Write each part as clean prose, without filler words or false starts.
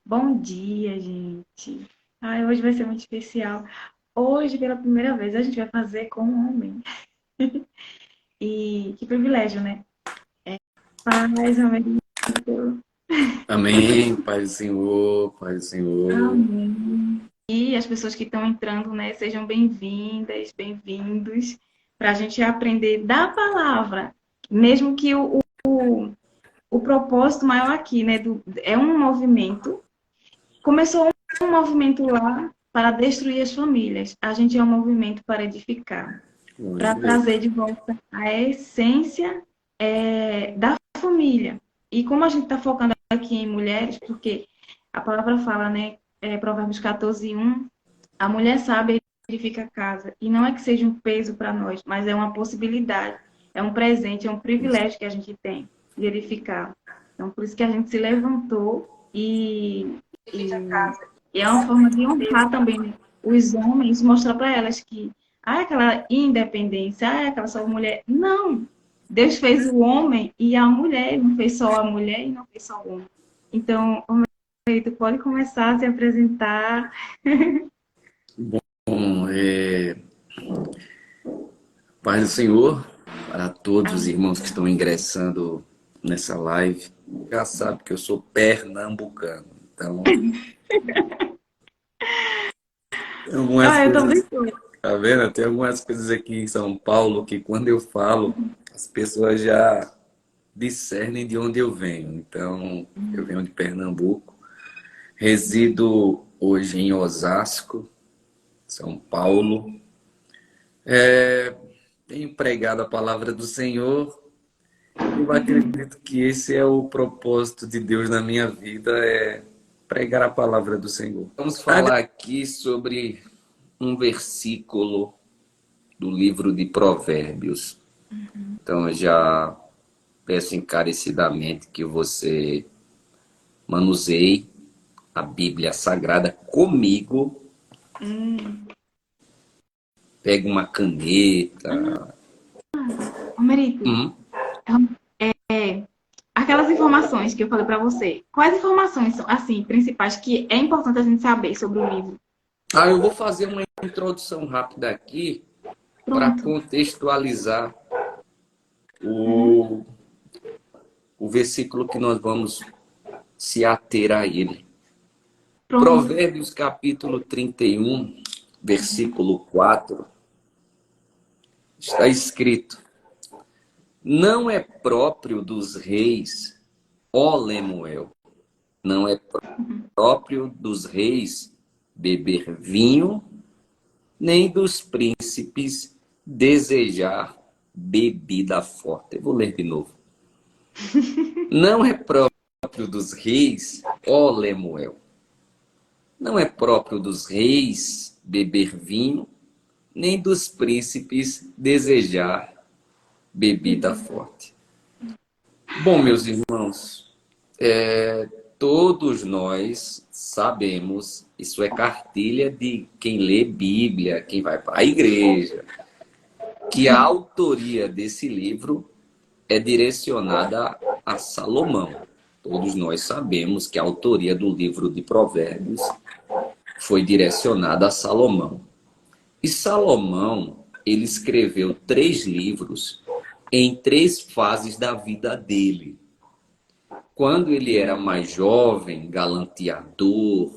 Bom dia, gente. Ai, hoje vai ser muito especial. Hoje, pela primeira vez, a gente vai fazer com um homem. E que privilégio, né? Paz, amigo. Amém, Pai do Senhor, Pai do Senhor. Amém. E as pessoas que estão entrando, né, sejam bem-vindas, bem-vindos, para a gente aprender da palavra. Mesmo que o propósito maior aqui, né, é um movimento. Começou um movimento lá para destruir as famílias. A gente é um movimento para edificar, Glória a para Deus. trazer de volta a essência da família. E como a gente está focando aqui em mulheres, porque a palavra fala, né, Provérbios 14:1, a mulher sábia edifica a casa. E não é que seja um peso para nós, mas é uma possibilidade, é um presente, é um privilégio que a gente tem de edificar. Então, por isso que a gente se levantou e, e é uma forma de honrar também, né, os homens, mostrar para elas que aquela independência, aquela só mulher. Não! Deus fez o homem e a mulher, não fez só a mulher e não fez só o homem. Então, tu pode começar a se apresentar. Bom, Pai do Senhor, para todos os Amém. irmãos que estão ingressando nessa live, já sabe que eu sou pernambucano. Então, tem algumas Eu também coisas, sou. tá vendo? Tem algumas coisas aqui em São Paulo que quando eu falo, as pessoas já discernem de onde eu venho. Então, eu venho de Pernambuco, resido hoje em Osasco, São Paulo. Tenho pregado a palavra do Senhor. Eu acredito que esse é o propósito de Deus na minha vida, é pregar a palavra do Senhor. Vamos falar aqui sobre um versículo do livro de Provérbios. Então, eu já peço encarecidamente que você manuseie a Bíblia Sagrada comigo. Pegue uma caneta. Ô, Merito, Hum. aquelas informações que eu falei para você, quais informações são, assim, principais que é importante a gente saber sobre o livro? Eu vou fazer uma introdução rápida aqui para Pronto. contextualizar Uhum. o, o versículo que nós vamos se ater a ele. Pronto. Provérbios capítulo 31, versículo 4, está escrito: Não é próprio dos reis, ó Lemuel, não é próprio dos reis beber vinho, nem dos príncipes desejar bebida forte. Eu vou ler de novo. Não é próprio dos reis, ó Lemuel, não é próprio dos reis beber vinho, nem dos príncipes desejar bebida forte. Bom, meus irmãos, todos nós sabemos, isso é cartilha de quem lê Bíblia, quem vai para a igreja, que a autoria desse livro é direcionada a Salomão. Todos nós sabemos que a autoria do livro de Provérbios foi direcionada a Salomão. E Salomão, ele escreveu 3 livros em 3 fases da vida dele. Quando ele era mais jovem, galanteador,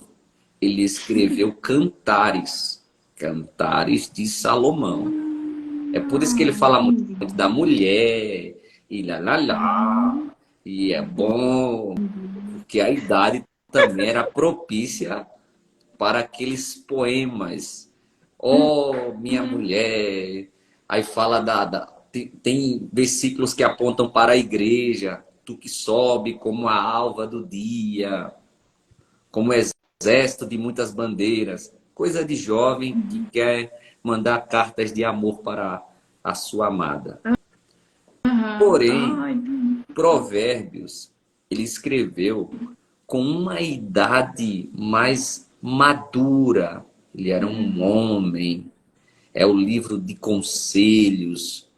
ele escreveu cantares, cantares de Salomão. É por isso que ele fala Entendi. muito da mulher, e lá, lá, lá, e é bom, porque a idade também era propícia para aqueles poemas. Oh, minha mulher. Aí fala tem versículos que apontam para a igreja. Tu que sobe como a alva do dia, como exército de muitas bandeiras. Coisa de jovem que quer mandar cartas de amor para a sua amada. Aham. Porém, Entendi. Provérbios, ele escreveu com uma idade mais madura. Ele era um homem, é o livro de conselhos.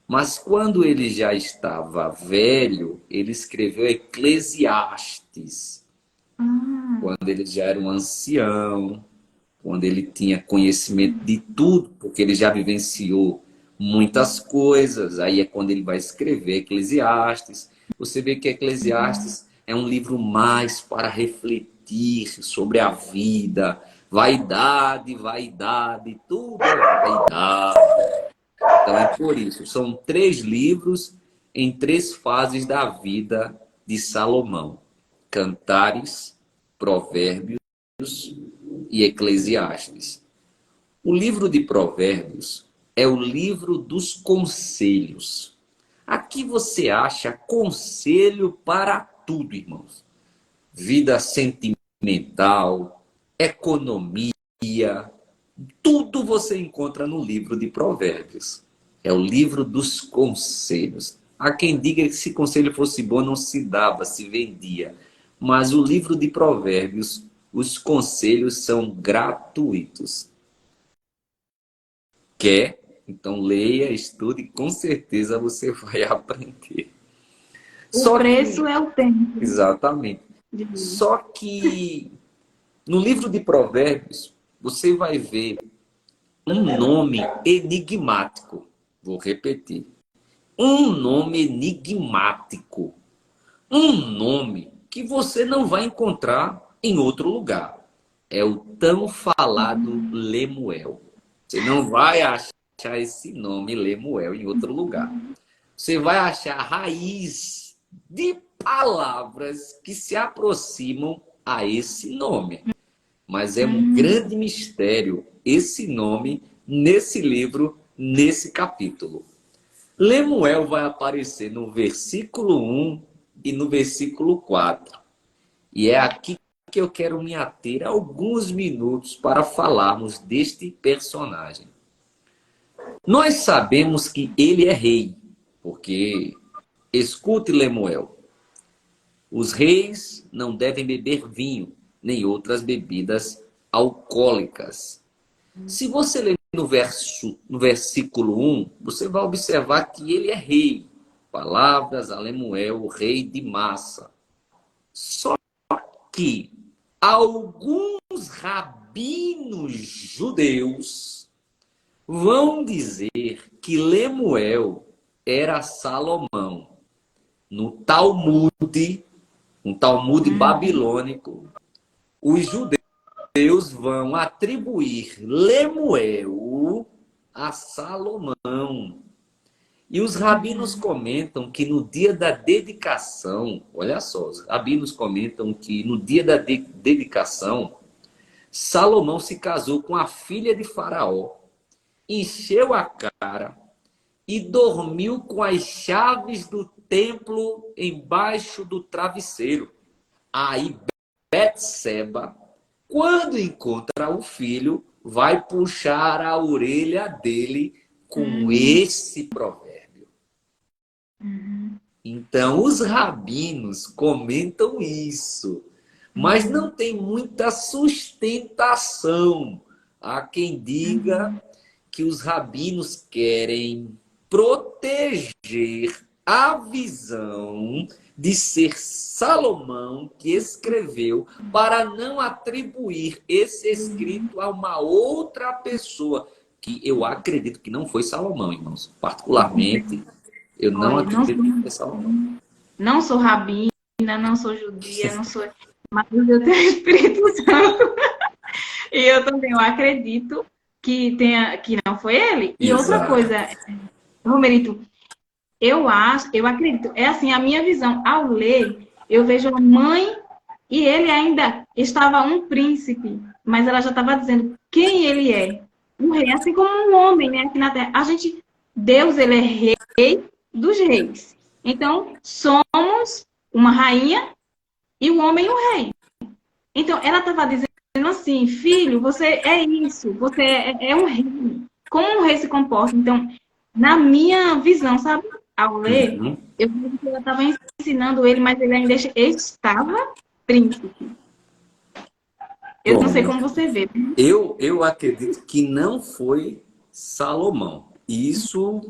Mas quando ele já estava velho, ele escreveu Eclesiastes. Ah, quando ele já era um ancião, quando ele tinha conhecimento de tudo, porque ele já vivenciou muitas coisas. Aí é quando ele vai escrever Eclesiastes. Você vê que Eclesiastes é um livro mais para refletir sobre a vida. Vaidade, vaidade, tudo é vaidade. Então é por isso. São 3 livros em 3 fases da vida de Salomão: Cantares, Provérbios e Eclesiastes. O livro de Provérbios é o livro dos conselhos. Aqui você acha conselho para tudo, irmãos. Vida sentimental, economia, tudo você encontra no livro de Provérbios. É o livro dos conselhos. Há quem diga que se conselho fosse bom não se dava, se vendia. Mas o livro de Provérbios, os conselhos são gratuitos. Quer? Então leia, estude, com certeza você vai aprender. o Só preço que, é o tempo. exatamente. Só que no livro de Provérbios, você vai ver um nome enigmático. Vou repetir. Um nome enigmático. Um nome que você não vai encontrar em outro lugar. É o tão falado Lemuel. Você não vai achar esse nome Lemuel em outro lugar. Você vai achar a raiz de palavras que se aproximam a esse nome. Mas é um grande mistério esse nome nesse livro, nesse capítulo. Lemuel vai aparecer no versículo 1 e no versículo 4. E é aqui que eu quero me ater alguns minutos para falarmos deste personagem. Nós sabemos que ele é rei, porque, escute, Lemuel, os reis não devem beber vinho, nem outras bebidas alcoólicas. Se você ler no versículo 1, você vai observar que ele é rei. Palavras a Lemuel, rei de Massa. Só que alguns rabinos judeus vão dizer que Lemuel era Salomão. No Talmud, um Talmud babilônico, os judeus vão atribuir Lemuel a Salomão. E os rabinos comentam que no dia da dedicação, olha só, os rabinos comentam que no dia da dedicação, Salomão se casou com a filha de Faraó, encheu a cara e dormiu com as chaves do templo embaixo do travesseiro. Aí Betseba, quando encontra o filho, vai puxar a orelha dele com esse provérbio. Então, os rabinos comentam isso, mas não tem muita sustentação. Há quem diga que os rabinos querem proteger a visão de ser Salomão que escreveu, para não atribuir esse escrito a uma outra pessoa, que eu acredito que não foi Salomão, irmãos. Particularmente, eu não Olha, acredito que foi Salomão. não sou rabina, não sou judia, não sou. Mas eu tenho o Espírito Santo. E eu também eu acredito que não foi ele. E outra Exato. coisa, Romerito, eu acredito, é assim, a minha visão, ao ler, eu vejo a mãe e ele ainda estava um príncipe, mas ela já estava dizendo quem ele é. Um rei, assim como um homem, né, aqui na Terra. Deus, ele é rei dos reis. Então, somos uma rainha e o homem um rei. Então, ela estava dizendo assim, filho, você é isso, você é um rei. Como um rei se comporta? Então, na minha visão, sabe? Ao ler, eu vi que ela estava ensinando ele, mas ele ainda estava príncipe. Eu não sei como você vê. Eu acredito que não foi Salomão. Isso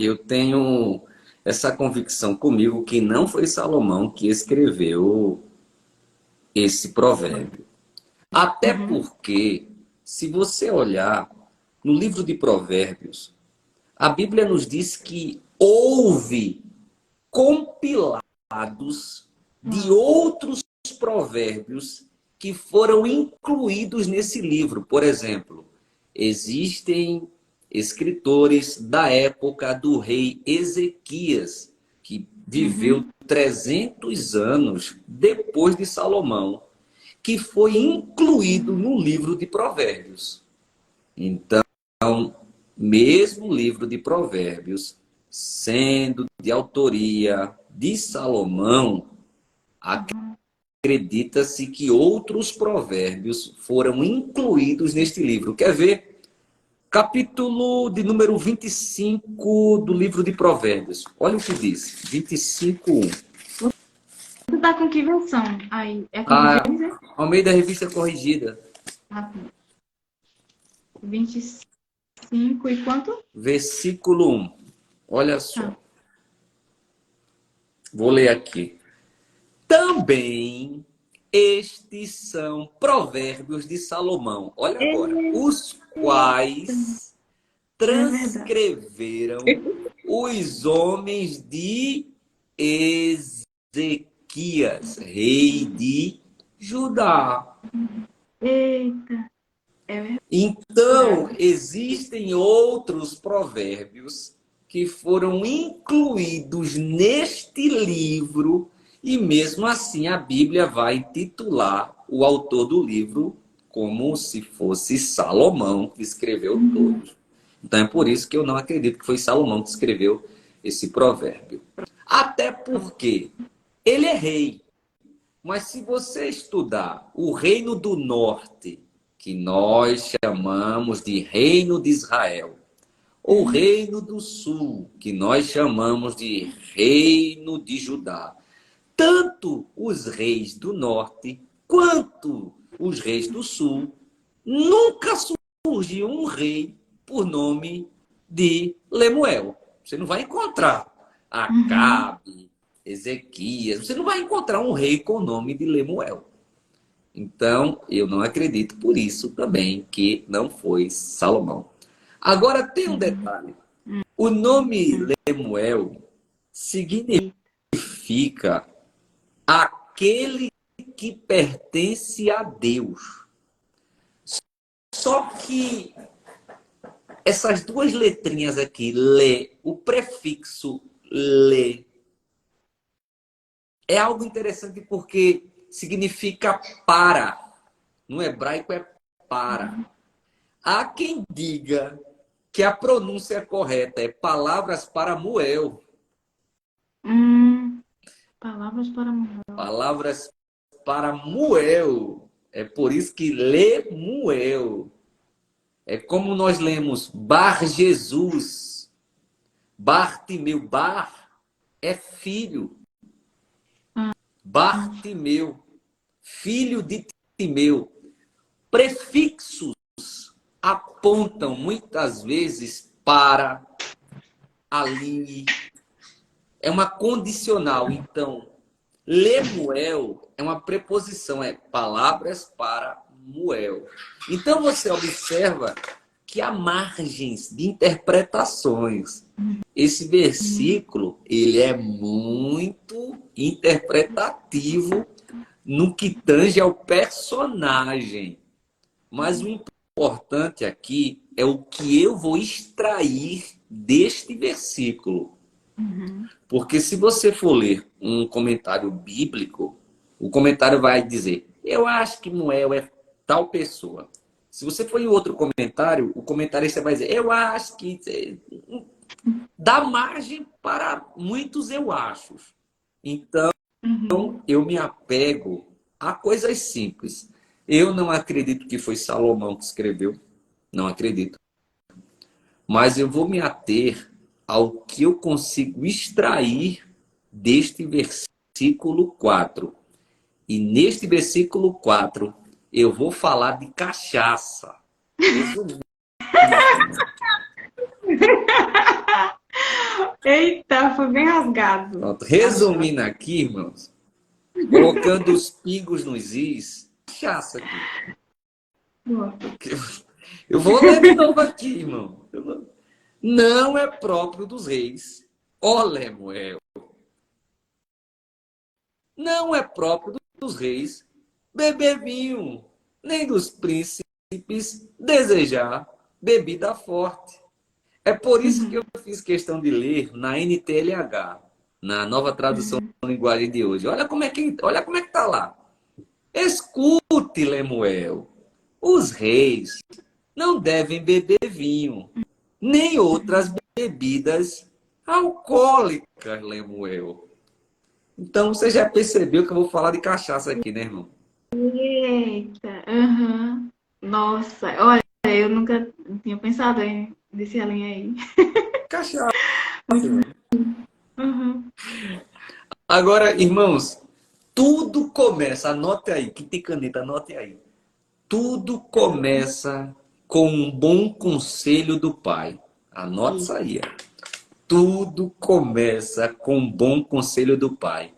eu tenho essa convicção comigo, que não foi Salomão que escreveu esse provérbio. Até Uhum. porque, se você olhar no livro de Provérbios, a Bíblia nos diz que houve compilados de Uau. outros provérbios que foram incluídos nesse livro. Por exemplo, existem escritores da época do rei Ezequias, que viveu Uhum. 300 anos depois de Salomão, que foi incluído no livro de Provérbios. Então, mesmo o livro de Provérbios, sendo de autoria de Salomão, Uhum. acredita-se que outros provérbios foram incluídos neste livro. Quer ver? Capítulo de número 25 do livro de Provérbios. Olha o que diz. 25:1. Você está com que versão aí? É King A James, é? Almeida Revista Corrigida, Ah, tá. 25 e quanto? versículo 1. Olha Tá. só. Vou ler aqui. Também estes são provérbios de Salomão. Olha agora. Os Eita, quais é verdade. transcreveram os homens de Ezequias, rei de Judá. Eita, é Então, verdade. existem outros provérbios que foram incluídos neste livro, e mesmo assim a Bíblia vai titular o autor do livro como se fosse Salomão que escreveu Uhum. todos. Então é por isso que eu não acredito que foi Salomão que escreveu esse provérbio. Até porque ele é rei. Mas se você estudar o Reino do Norte, que nós chamamos de Reino de Israel, ou o Reino do Sul, que nós chamamos de Reino de Judá, tanto os reis do Norte quanto os reis do Sul, nunca surgiu um rei por nome de Lemuel. Você não vai encontrar Uhum. Acabe, Ezequias, você não vai encontrar um rei com o nome de Lemuel. Então, eu não acredito por isso também que não foi Salomão. Agora tem um Uhum. detalhe. O nome Uhum. Lemuel significa Eita. aquele que pertence a Deus. Só que essas duas letrinhas aqui, le, o prefixo le, é algo interessante porque significa para. No hebraico é para. Há quem diga que a pronúncia correta é palavras para Muel. Hum, palavras para morrer. Palavras para Muel. É por isso que Lemuel. É como nós lemos Bar Jesus. Bartimeu. Bar é filho. Bartimeu. Filho de Timeu. Prefixos apontam muitas vezes para, ali. É uma condicional. Então, Lemuel é uma preposição, é palavras para Muel. Então, você observa que há margens de interpretações. Esse versículo, ele é muito interpretativo no que tange ao personagem. Mas o importante aqui é o que eu vou extrair deste versículo. Uhum. Porque se você for ler um comentário bíblico, o comentário vai dizer: eu acho que Noé é tal pessoa. Se você for em outro comentário, o comentarista vai dizer: eu acho que. Dá margem para muitos eu acho. Então, Uhum. eu me apego a coisas simples. Eu não acredito que foi Salomão que escreveu. Não acredito. Mas eu vou me ater ao que eu consigo extrair deste versículo 4. E neste versículo 4, eu vou falar de cachaça. Resumindo, Eita, foi bem rasgado. pronto, Cachaça. resumindo aqui, irmãos, colocando os pingos nos is. Cachaça aqui. Nossa. Eu vou ler de novo aqui, irmão. Não é próprio dos reis, ó Lemuel. Não é próprio dos reis beber vinho, nem dos príncipes desejar bebida forte. É por isso que eu Uhum. fiz questão de ler na NTLH, na nova tradução da linguagem de hoje. Olha como é que tá lá. Escute, Lemuel. Os reis não devem beber vinho, nem outras bebidas alcoólicas, Lemuel. Então você já percebeu que eu vou falar de cachaça aqui, né, irmão? Eita, aham. Nossa, olha, eu nunca tinha pensado nesse além aí. Cachaça, irmão. Uhum. Agora, irmãos, tudo começa, anote aí, quem tem caneta, anote aí. Tudo começa com um bom conselho do pai. Anote isso Isso. aí. Tudo começa com um bom conselho do pai.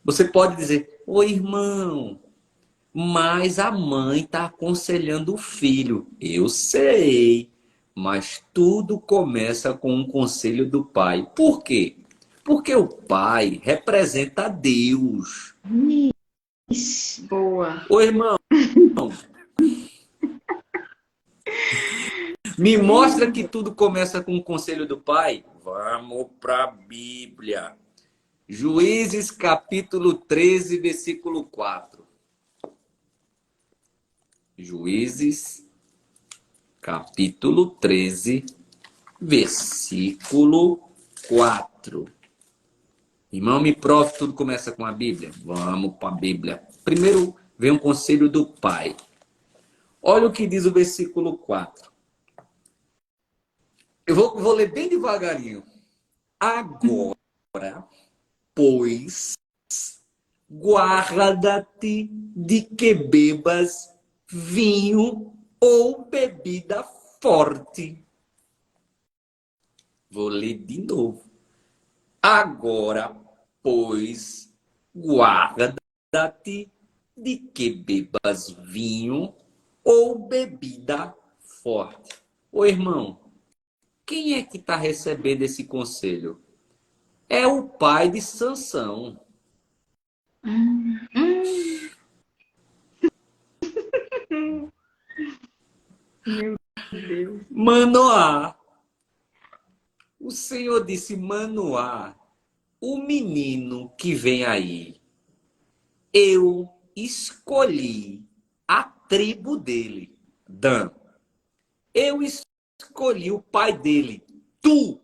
Você pode dizer, ô irmão, mas a mãe está aconselhando o filho. Eu sei, mas tudo começa com um conselho do pai. Por quê? Porque o pai representa Deus. Ixi, boa. Ô irmão, me mostra que tudo começa com o conselho do pai? Vamos para a Bíblia. Juízes capítulo 13, versículo 4. Juízes capítulo 13, versículo 4. Irmão, me prove, tudo começa com a Bíblia. Vamos para a Bíblia. Primeiro vem um conselho do pai. Olha o que diz o versículo 4. Eu vou ler bem devagarinho. Agora, pois, guarda-te de que bebas vinho ou bebida forte. Vou ler de novo. Agora, pois, guarda-te de que bebas vinho ou bebida forte. Ô irmão, quem é que está recebendo esse conselho? É o pai de Sansão. Hum, meu Deus. Manoá. O Senhor disse, Manoá, o menino que vem aí, eu escolhi a tribo dele, Dan. Eu escolhi o pai dele, tu.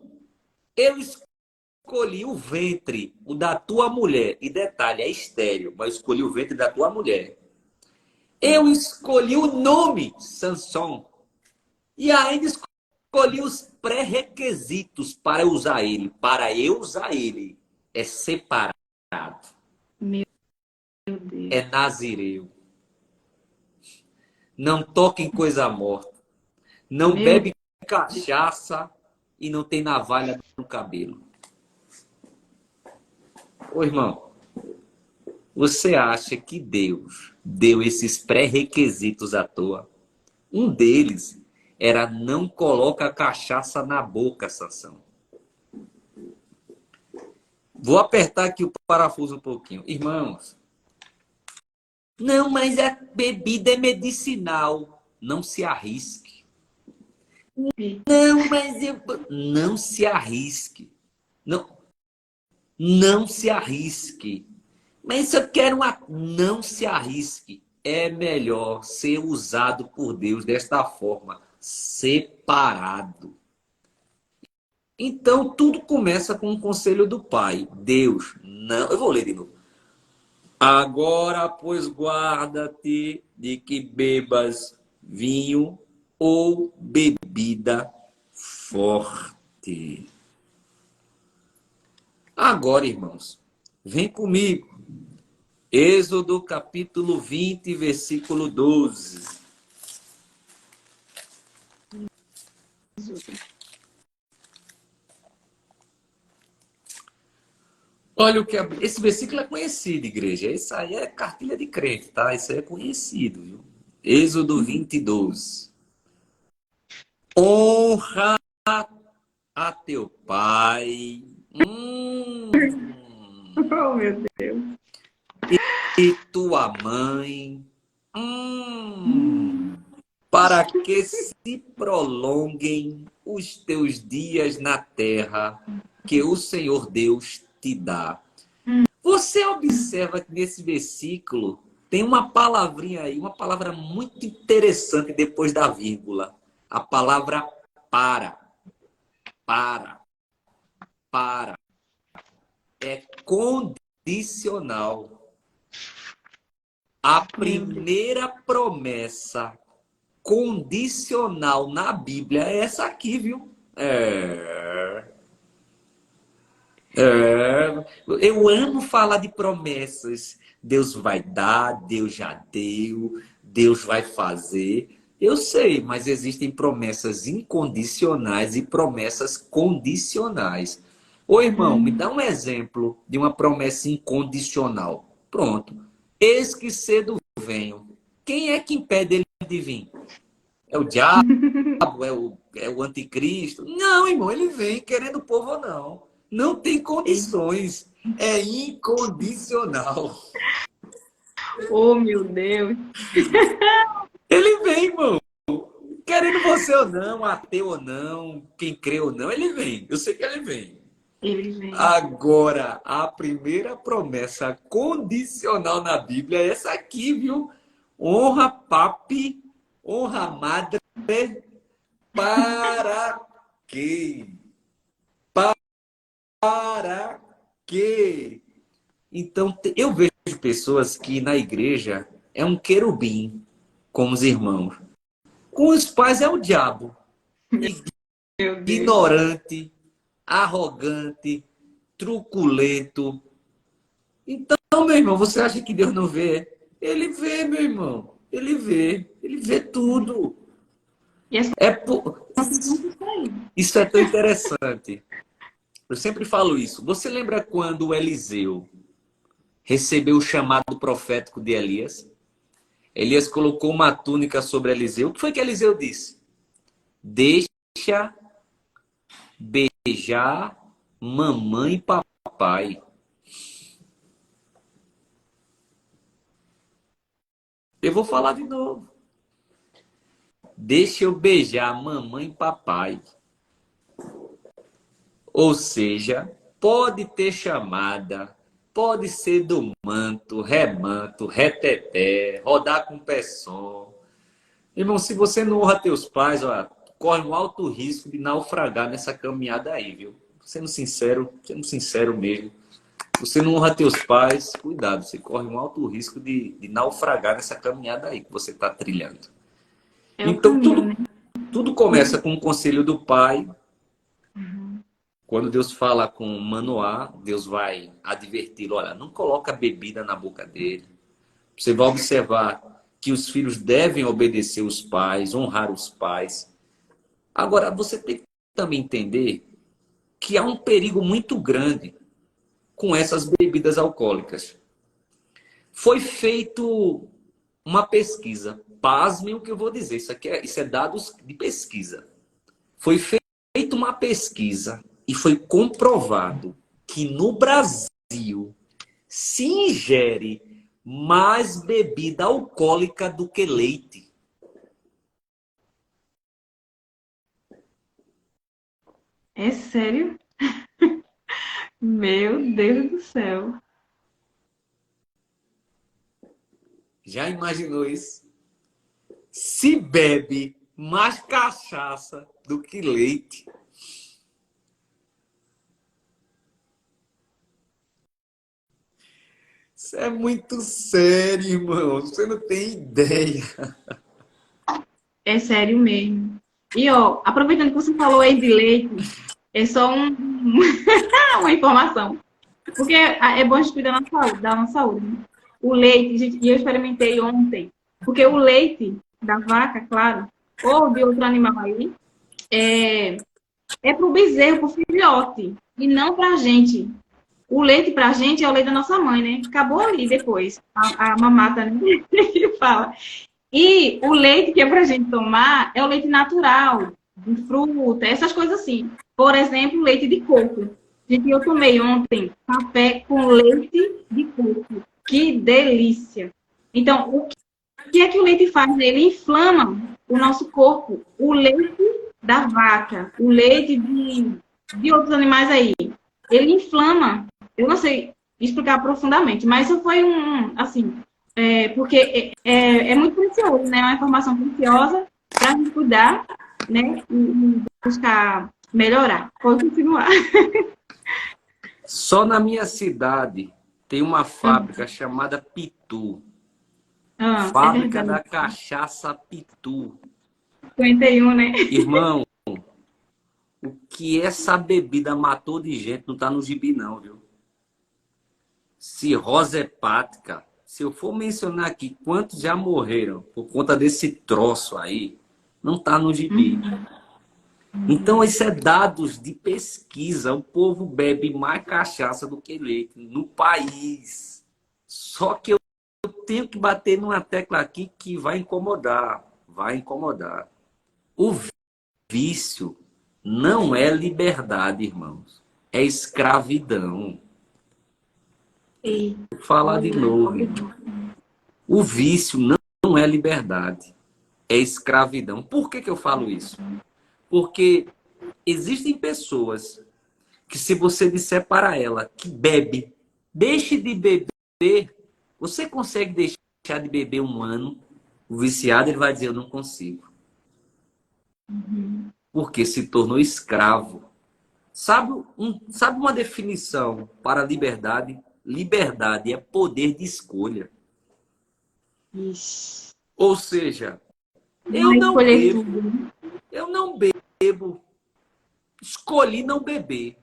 Eu escolhi o ventre, o da tua mulher. E detalhe, é estéreo, mas eu escolhi o ventre da tua mulher. Eu escolhi o nome, Sansão. E ainda escolhi os pré-requisitos para usar ele. Para eu usar ele, é separado, Meu Deus. é nazireu. Não toca em coisa morta. Não Meu bebe cachaça e não tem navalha no cabelo. Ô irmão, você acha que Deus deu esses pré-requisitos à toa? Um deles era não coloca cachaça na boca, Sansão. Vou apertar aqui o parafuso um pouquinho. Irmãos, não, mas a bebida é medicinal. Não se arrisque. Deus. Não, mas eu... Não se arrisque. Não, não se arrisque. Mas eu quero uma... Não se arrisque. É melhor ser usado por Deus desta forma, separado. Então, tudo começa com o conselho do pai. Deus, não... Eu vou ler de novo. Agora, pois, guarda-te de que bebas vinho ou bebida forte. Agora, irmãos, vem comigo. Êxodo capítulo 20, versículo 12. Olha o que esse versículo é conhecido, igreja. Isso aí é cartilha de crente, tá? Isso aí é conhecido, viu? Êxodo 22. Honra a teu pai. Oh, meu Deus. E tua mãe. Para que se prolonguem os teus dias na terra que o Senhor Deus te dá. Você observa que nesse versículo tem uma palavrinha aí, uma palavra muito interessante depois da vírgula. A palavra para. Para. Para. É condicional. A primeira promessa condicional na Bíblia é essa aqui, viu? Eu amo falar de promessas. Deus vai dar, Deus já deu, Deus vai fazer. Eu sei, mas existem promessas incondicionais e promessas condicionais. Ô irmão, me dá um exemplo de uma promessa incondicional. Pronto. Eis que cedo venho. Quem é que impede ele de vir? É o diabo? É o anticristo? Não, irmão, ele vem querendo o povo ou não. Não tem condições. É incondicional. Oh, meu Deus. Ele vem, irmão. Querendo você ou não, ateu ou não, quem crê ou não, ele vem. Eu sei que ele vem. Ele vem. Agora, a primeira promessa condicional na Bíblia é essa aqui, viu? Honra papi, honra madre, para quê? Para quê? Então, eu vejo pessoas que na igreja é um querubim com os irmãos. Com os pais é o diabo. Meu Deus. Ignorante, arrogante, truculento. Então, meu irmão, você acha que Deus não vê? Ele vê, meu irmão. Ele vê. Ele vê tudo. E as É por... crianças não conseguem. Isso é tão interessante. Eu sempre falo isso. Você lembra quando o Eliseu recebeu o chamado profético de Elias? Elias colocou uma túnica sobre Eliseu. O que foi que Eliseu disse? Deixa beijar mamãe e papai. Eu vou falar de novo. Deixa eu beijar mamãe e papai. Ou seja, pode ter chamada, pode ser do manto, remanto, reteté, rodar com pé som. Irmão, se você não honra teus pais, ó, corre um alto risco de naufragar nessa caminhada aí, viu? Sendo sincero mesmo. Você não honra teus pais, cuidado, você corre um alto risco de naufragar nessa caminhada aí que você está trilhando. É o Então, caminho, né? tudo começa com o conselho do pai. Quando Deus fala com Manoá, Deus vai adverti-lo, olha, não coloca bebida na boca dele. Você vai observar que os filhos devem obedecer os pais, honrar os pais. Agora, você tem que também entender que há um perigo muito grande com essas bebidas alcoólicas. Foi feito uma pesquisa. Pasmem o que eu vou dizer. Isso é dados de pesquisa. Foi feita uma pesquisa e foi comprovado que no Brasil se ingere mais bebida alcoólica do que leite. É sério? Meu Deus do céu. Já imaginou isso? Se bebe mais cachaça do que leite. Isso é muito sério, irmão. Você não tem ideia. É sério mesmo. E, ó, aproveitando que você falou aí de leite, é só uma informação. Porque é bom a gente cuidar da nossa saúde, né? O leite, gente, e eu experimentei ontem, porque o leite da vaca, claro, ou de outro animal aí, é pro bezerro, pro filhote, e não pra gente. O leite pra gente é o leite da nossa mãe, né? Acabou ali depois. A mamata, né? Que fala. E o leite que é pra gente tomar é o leite natural, de fruta, essas coisas assim. Por exemplo, leite de coco. Gente, eu tomei ontem café com leite de coco. Que delícia! Então, o que é que o leite faz? Ele inflama o nosso corpo. O leite da vaca, o leite de outros animais aí, ele inflama. Eu não sei explicar profundamente, mas isso foi assim, porque é muito precioso, né? É uma informação preciosa para a gente cuidar, né? E buscar melhorar. Pode continuar. Só na minha cidade tem uma fábrica chamada Pitu. É Fábrica verdade. da cachaça Pitu. 51, né? Irmão, o que essa bebida matou de gente não tá no gibi não, viu? Cirrose hepática. Se eu for mencionar aqui quantos já morreram por conta desse troço aí, não tá no gibi. Então, isso é dados de pesquisa. O povo bebe mais cachaça do que leite no país. Só que eu tenho que bater numa tecla aqui que vai incomodar. Vai incomodar. O vício não é liberdade, irmãos. É escravidão. E, Vou falar de olha, novo, irmão. O vício não é liberdade. É escravidão. Por que eu falo isso? Porque existem pessoas que se você disser para ela que bebe, deixe de beber, você consegue deixar de beber um ano? O viciado ele vai dizer, eu não consigo. Porque se tornou escravo. Sabe uma definição para liberdade? Liberdade é poder de escolha. isso. Ou seja, eu Vai não escolher bebo, tudo. eu não bebo, escolhi não beber.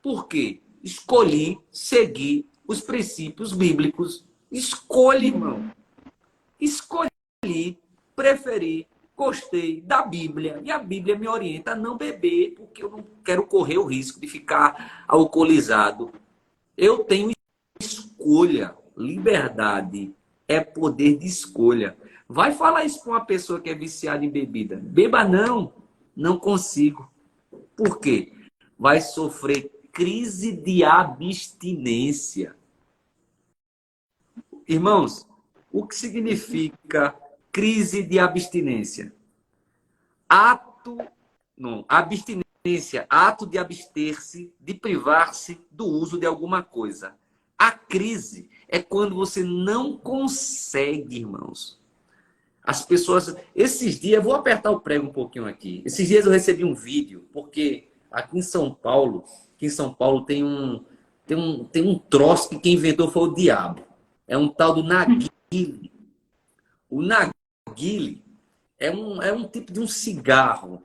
Por quê? Escolhi seguir os princípios bíblicos. Escolha, irmão. Escolhi, preferi, gostei da Bíblia. E a Bíblia me orienta a não beber, porque eu não quero correr o risco de ficar alcoolizado. Eu tenho escolha. Liberdade é poder de escolha. Vai falar isso para uma pessoa que é viciada em bebida. Beba não, não consigo. Por quê? Vai sofrer crise de abstinência. Irmãos, o que significa crise de abstinência? Ato, não, abstinência, ato de abster-se, de privar-se do uso de alguma coisa. A crise é quando você não consegue, irmãos. As pessoas, esses dias, eu vou apertar o prego um pouquinho aqui. Esses dias eu recebi um vídeo, porque aqui em São Paulo tem um troço que quem inventou foi o diabo. É um tal do narguile. O narguile é um tipo de um cigarro.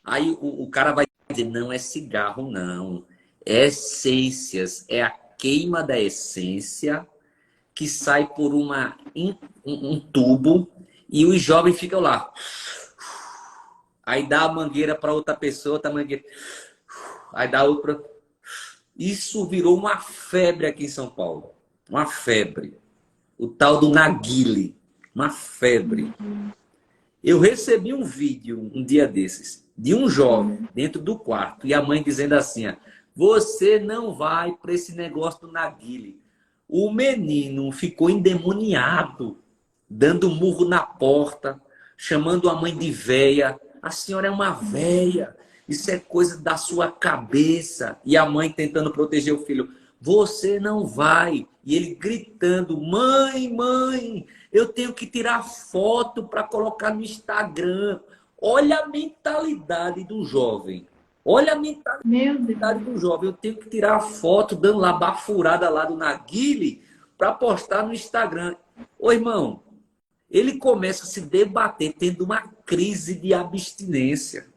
Aí o cara vai dizer, não é cigarro, não. É essências, é a queima da essência que sai por um tubo e os jovens ficam lá. Aí dá a mangueira para outra pessoa, outra mangueira. Aí dá outra. Isso virou uma febre aqui em São Paulo. Uma febre. O tal do narguile. Uma febre. Eu recebi um vídeo um dia desses de um jovem dentro do quarto e a mãe dizendo assim: ó, você não vai para esse negócio do narguile. O menino ficou endemoniado, dando murro na porta, chamando a mãe de véia. A senhora é uma véia, isso é coisa da sua cabeça. E a mãe tentando proteger o filho. Você não vai. E ele gritando: mãe, mãe, eu tenho que tirar foto para colocar no Instagram. Olha a mentalidade do jovem. Olha a mentalidade Meu Deus. do jovem. Eu tenho que tirar foto dando lá bafurada lá do narguile para postar no Instagram. Ô, irmão, ele começa a se debater, tendo uma crise de abstinência.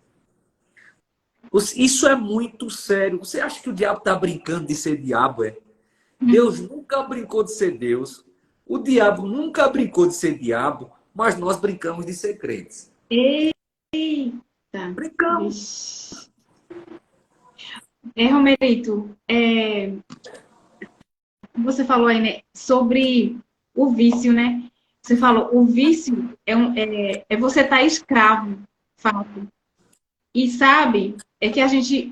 Isso é muito sério. Você acha que o diabo está brincando de ser diabo? É? Deus nunca brincou de ser Deus. O diabo nunca brincou de ser diabo, mas nós brincamos de ser crentes. Eita. Brincamos. Vixe. Romerito, você falou aí, né, sobre o vício, né? Você falou, o vício é você estar escravo, fato. E sabe, é que a gente,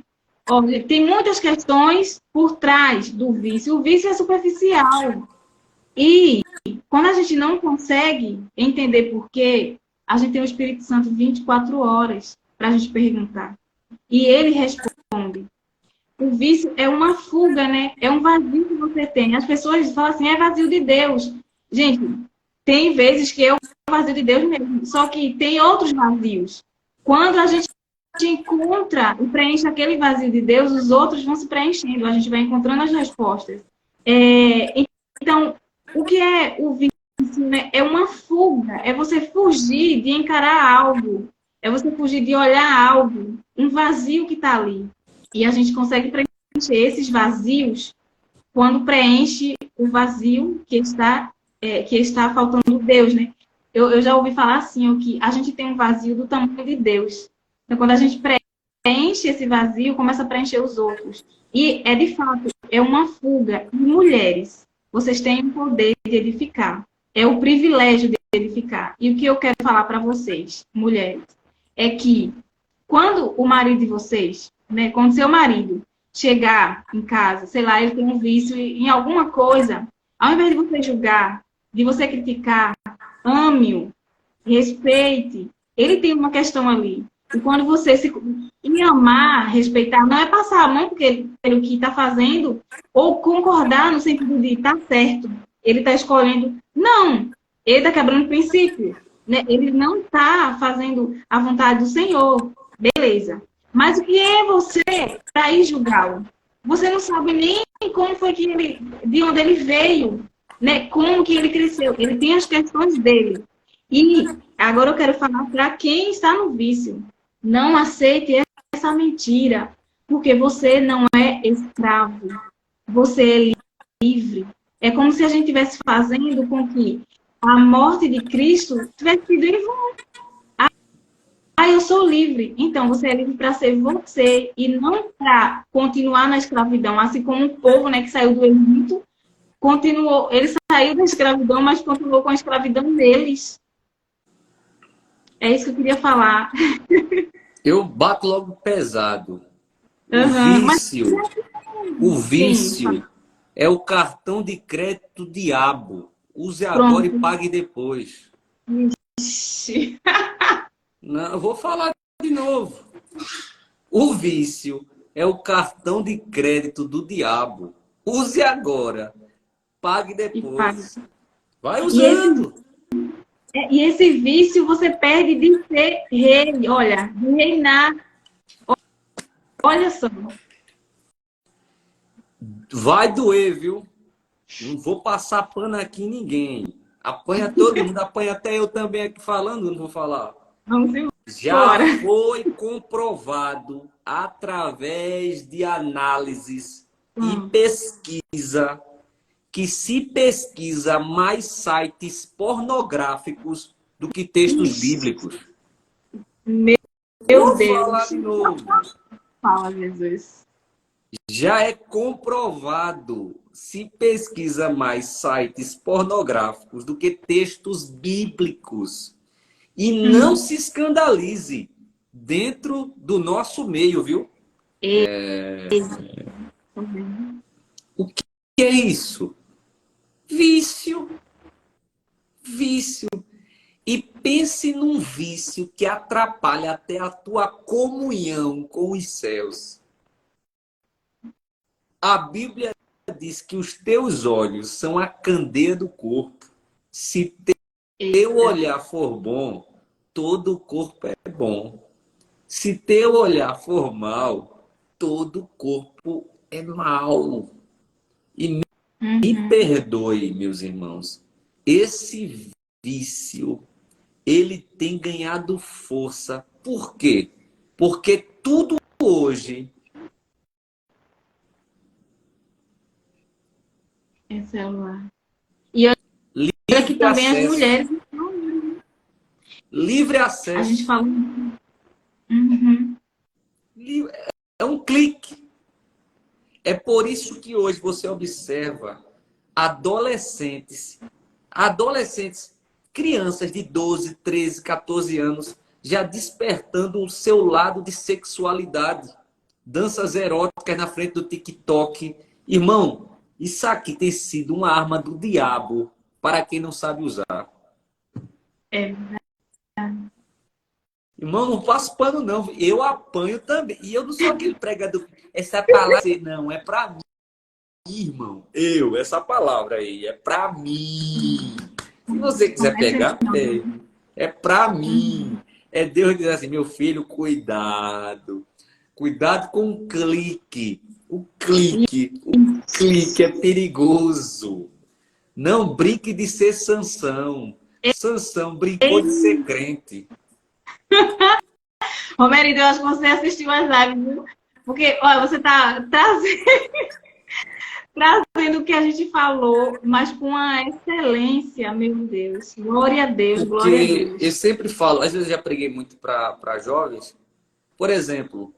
olha, tem muitas questões por trás do vício. O vício é superficial. E quando a gente não consegue entender por quê, a gente tem o Espírito Santo 24 horas para a gente perguntar. E ele responde. O vício é uma fuga, né? É um vazio que você tem. As pessoas falam assim, é vazio de Deus. Gente, tem vezes que é o vazio de Deus mesmo. Só que tem outros vazios. Quando a gente encontra e preenche aquele vazio de Deus, os outros vão se preenchendo. A gente vai encontrando as respostas. Então, o que é o vício, né? É uma fuga. É você fugir de encarar algo. É você fugir de olhar algo. Um vazio que está ali. E a gente consegue preencher esses vazios quando preenche o vazio que está faltando Deus, né? Eu já ouvi falar assim, ó, que a gente tem um vazio do tamanho de Deus. Então, quando a gente preenche esse vazio, começa a preencher os outros. E é de fato, é uma fuga. E mulheres, vocês têm o poder de edificar. É o privilégio de edificar. E o que eu quero falar para vocês, mulheres, é que quando o marido de vocês, né, quando seu marido chegar em casa, sei lá, ele tem um vício em alguma coisa, ao invés de você julgar, de você criticar, ame-o, respeite. Ele tem uma questão ali. E quando você se em amar, respeitar, não é passar a mão pelo que está fazendo, ou concordar no sentido de tá certo, ele está escolhendo. Não, ele está quebrando o princípio. Né? Ele não está fazendo a vontade do Senhor. Beleza. Mas o que é você para ir julgá-lo? Você não sabe nem como foi que ele, de onde ele veio, né? Como que ele cresceu. Ele tem as questões dele. E agora eu quero falar para quem está no vício. Não aceite essa mentira, porque você não é escravo. Você é livre. É como se a gente estivesse fazendo com que a morte de Cristo tivesse sido em vão. Eu sou livre. Então, você é livre para ser você e não para continuar na escravidão. Assim como o povo, né, que saiu do Egito, continuou, ele saiu da escravidão, mas continuou com a escravidão deles. É isso que eu queria falar. Eu bato logo pesado. O Uhum. vício, o Sim, vício é o cartão de crédito diabo. Use agora e pronto. pague depois. Ixi. Não, eu vou falar de novo. O vício é o cartão de crédito do diabo. Use agora, pague E paga. depois. Vai E esse, usando. e esse vício você perde de ser rei, olha, de reinar. Olha só. Vai doer, viu? Não vou passar pano aqui em ninguém. Apanha todo mundo, apanha até eu também aqui falando, não vou falar. Vamos Já embora. foi comprovado através de análises e pesquisa que se pesquisa mais sites pornográficos do que textos bíblicos. Meu Vou falar Deus. de novo. Fala, Jesus. Já é comprovado, se pesquisa mais sites pornográficos do que textos bíblicos. E não se escandalize dentro do nosso meio, viu? O que é isso? Vício. Vício. E pense num vício que atrapalha até a tua comunhão com os céus. A Bíblia diz que os teus olhos são a candeia do corpo. Se teu olhar for bom, todo o corpo é bom. Se teu olhar for mal, todo o corpo é mau. E me perdoe, meus irmãos, esse vício, ele tem ganhado força. Por quê? Porque tudo hoje É celular. E olha que livre também as acesso. mulheres. Livre A gente acesso. fala. Uhum. É um clique. É por isso que hoje você observa adolescentes, crianças de 12, 13, 14 anos, já despertando o seu lado de sexualidade. Danças eróticas na frente do TikTok. Irmão, isso aqui tem sido uma arma do diabo para quem não sabe usar. É. Irmão, não passo pano, não. Eu apanho também. E eu não sou aquele pregador. Essa palavra não é para mim, irmão. Essa palavra aí é para mim. Se você quiser pegar, é para mim. É Deus dizendo assim, meu filho, cuidado. Cuidado com o clique. O clique é perigoso. Não brinque de ser Sansão. Sansão brincou de ser crente. Romerinho, eu acho que você assistiu as lives, viu? Porque, olha, você está trazendo o que a gente falou, mas com uma excelência, meu Deus. Glória a Deus, glória a Porque Deus. eu sempre falo, às vezes eu já preguei muito para jovens. Por exemplo,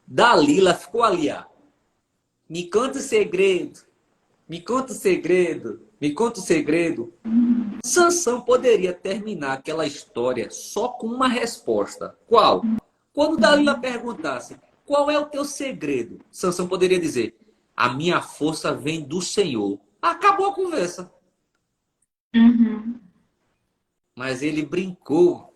Dalila ficou ali, ó. Me conta o segredo. Me conta o segredo. Me conta o segredo. Sansão poderia terminar aquela história só com uma resposta. Qual? Quando Dalila perguntasse, qual é o teu segredo? Sansão poderia dizer, a minha força vem do Senhor. Acabou a conversa. Uhum. Mas ele brincou.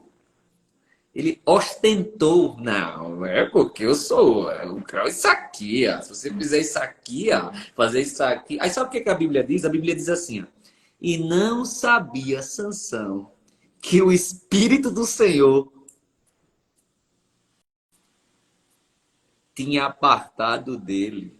Ele ostentou. Não, é porque eu sou. Eu quero isso aqui, ó. Se você fizer isso aqui, ó, fazer isso aqui. Aí sabe o que a Bíblia diz? A Bíblia diz assim, ó. E não sabia Sansão que o Espírito do Senhor tinha apartado dele.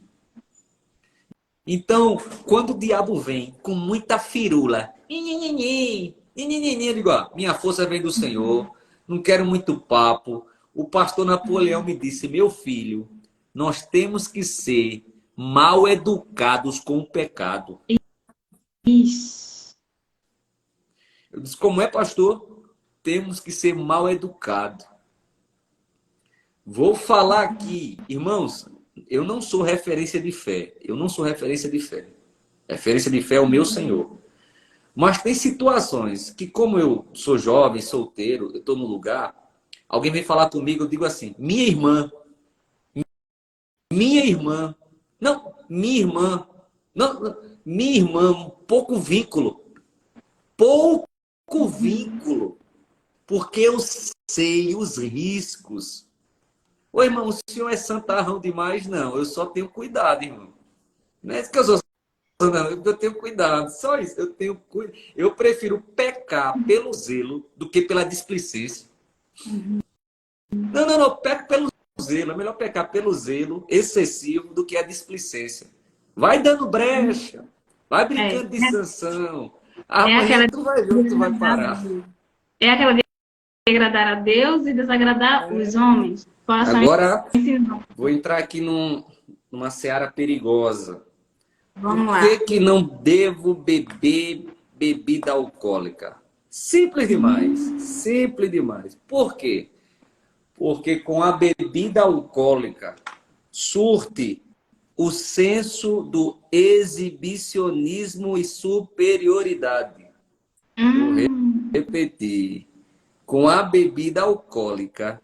Então, quando o diabo vem com muita firula, eu digo, ó, minha força vem do Senhor, não quero muito papo. O pastor Napoleão me disse, meu filho, nós temos que ser mal educados com o pecado. Isso. Eu disse, como é, pastor? Temos que ser mal educados. Vou falar aqui, irmãos, eu não sou referência de fé. Eu não sou referência de fé. Referência de fé é o meu Senhor. Mas tem situações que, como eu sou jovem, solteiro, eu estou no lugar, alguém vem falar comigo, eu digo assim, minha irmã, não, minha irmã, não, minha irmã, pouco vínculo, porque eu sei os riscos. Ô, irmão, o senhor é santarrão demais? Não, eu só tenho cuidado, irmão. Não é que eu sou não, eu tenho cuidado, só isso. Eu prefiro pecar pelo zelo do que pela displicência. Não, eu peco pelo zelo. É melhor pecar pelo zelo excessivo do que a displicência. Vai dando brecha, vai brincando de sanção. Amanhã tu vai ver onde tu vai parar. É aquela de agradar a Deus e desagradar os homens. Agora, vou entrar aqui numa seara perigosa. Vamos Por lá. que não devo beber bebida alcoólica? Simples demais. Simples demais. Por quê? Porque com a bebida alcoólica surte o senso do exibicionismo e superioridade. Vou repetir. Com a bebida alcoólica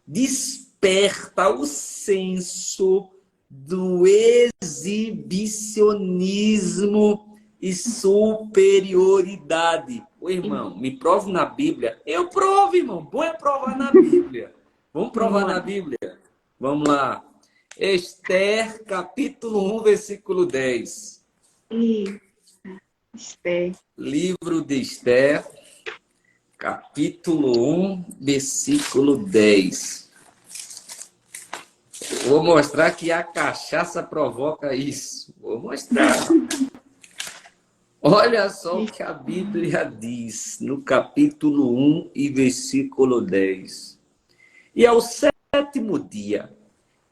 desperta o senso do exibicionismo e superioridade. Ô, irmão, me prove na Bíblia. Eu provo, irmão. Bom é provar na Bíblia. Vamos provar na Bíblia? Vamos lá. Esther, capítulo 1, versículo 10. Esther. Livro de Esther, capítulo 1, versículo 10. Vou mostrar que a cachaça provoca isso. Vou mostrar. Olha só o que a Bíblia diz no capítulo 1 e versículo 10. E ao sétimo dia,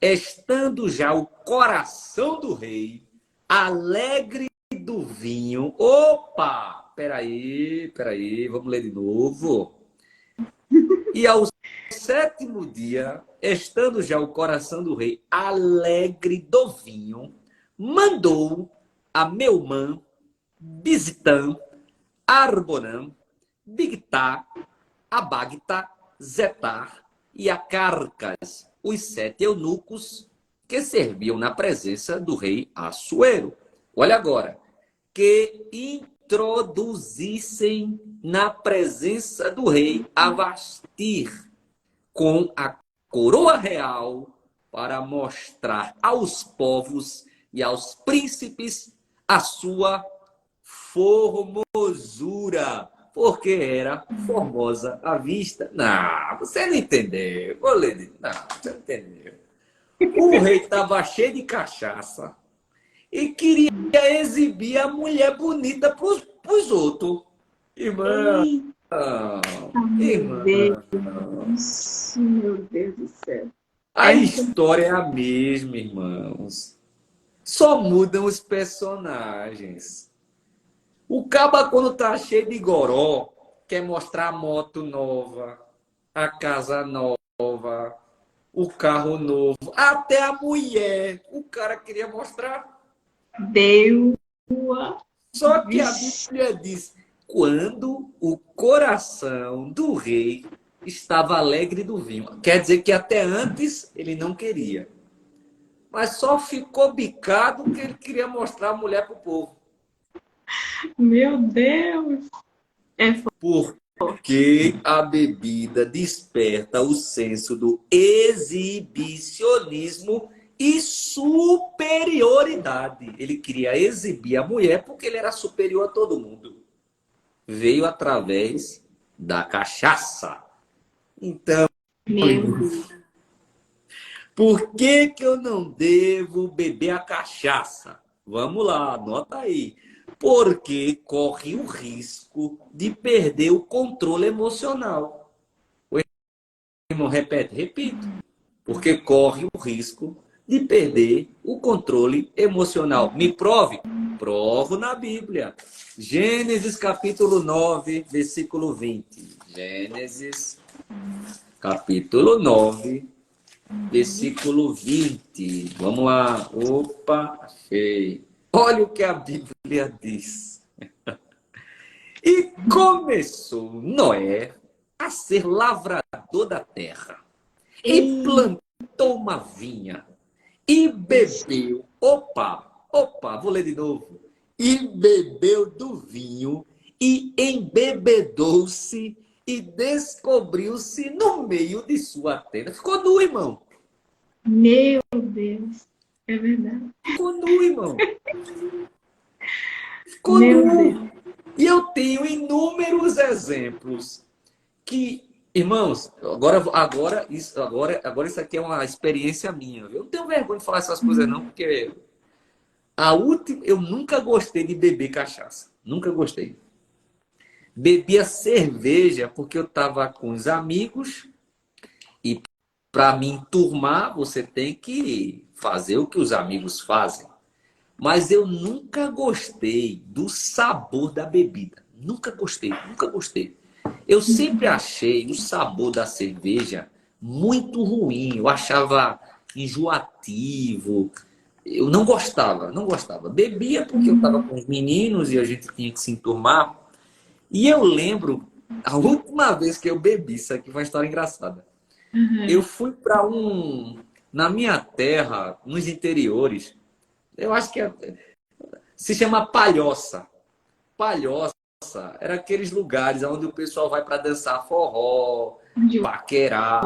estando já o coração do rei alegre do vinho. Opa! Peraí, vamos ler de novo. E ao sétimo dia, estando já o coração do rei alegre do vinho, mandou a Meumã, Bizitã, Arbonã, Bigtá, Abagtá, Zetar e Acarcas, os 7 eunucos que serviam na presença do rei Assuero. Olha agora, que introduzissem na presença do rei a Vastir com a coroa real para mostrar aos povos e aos príncipes a sua formosura, porque era formosa à vista. Não, você não entendeu. Vou ler. Não, você não entendeu. O rei estava cheio de cachaça e queria exibir a mulher bonita para os outros. Irmã, Meu irmã, Deus, meu Deus do céu. a história é a mesma, irmãos. Só mudam os personagens. O caba, quando tá cheio de goró, quer mostrar a moto nova, a casa nova, o carro novo, até a mulher. O cara queria mostrar. Deu. Só que a Bíblia diz: quando o coração do rei estava alegre do vinho. Quer dizer que até antes ele não queria. Mas só ficou bicado que ele queria mostrar a mulher para o povo. Meu Deus. É Porque a bebida desperta o senso do exibicionismo e superioridade. Ele queria exibir a mulher porque ele era superior a todo mundo. Veio através da cachaça. Então, meu Deus. por que eu não devo beber a cachaça? Vamos lá, anota aí. Porque corre o risco de perder o controle emocional. O irmão, repete, repito. Porque corre o risco de perder o controle emocional. Me prove? Provo na Bíblia. Gênesis capítulo 9, versículo 20. Gênesis capítulo 9, versículo 20. Vamos lá. Opa, achei. Olha o que a Bíblia diz. E começou Noé a ser lavrador da terra. E plantou uma vinha. E bebeu. Opa, vou ler de novo. E bebeu do vinho. E embebedou-se. E descobriu-se no meio de sua tenda. Ficou nu, irmão. Meu Deus. É verdade. Ficou nu, irmão. Ficou Meu nu. Deus. E eu tenho inúmeros exemplos que, irmãos, agora isso aqui é uma experiência minha. Eu não tenho vergonha de falar essas coisas não, porque eu nunca gostei de beber cachaça. Nunca gostei. Bebia cerveja porque eu estava com os amigos e para me enturmar, você tem que fazer o que os amigos fazem. Mas eu nunca gostei do sabor da bebida. Nunca gostei, nunca gostei. Eu sempre achei o sabor da cerveja muito ruim. Eu achava enjoativo. Eu não gostava, não gostava. Bebia porque eu estava com os meninos e a gente tinha que se enturmar. E eu lembro, a última vez que eu bebi, isso aqui foi uma história engraçada. Eu fui para na minha terra, nos interiores, eu acho que se chama Palhoça. Palhoça era aqueles lugares onde o pessoal vai para dançar forró, paquerar.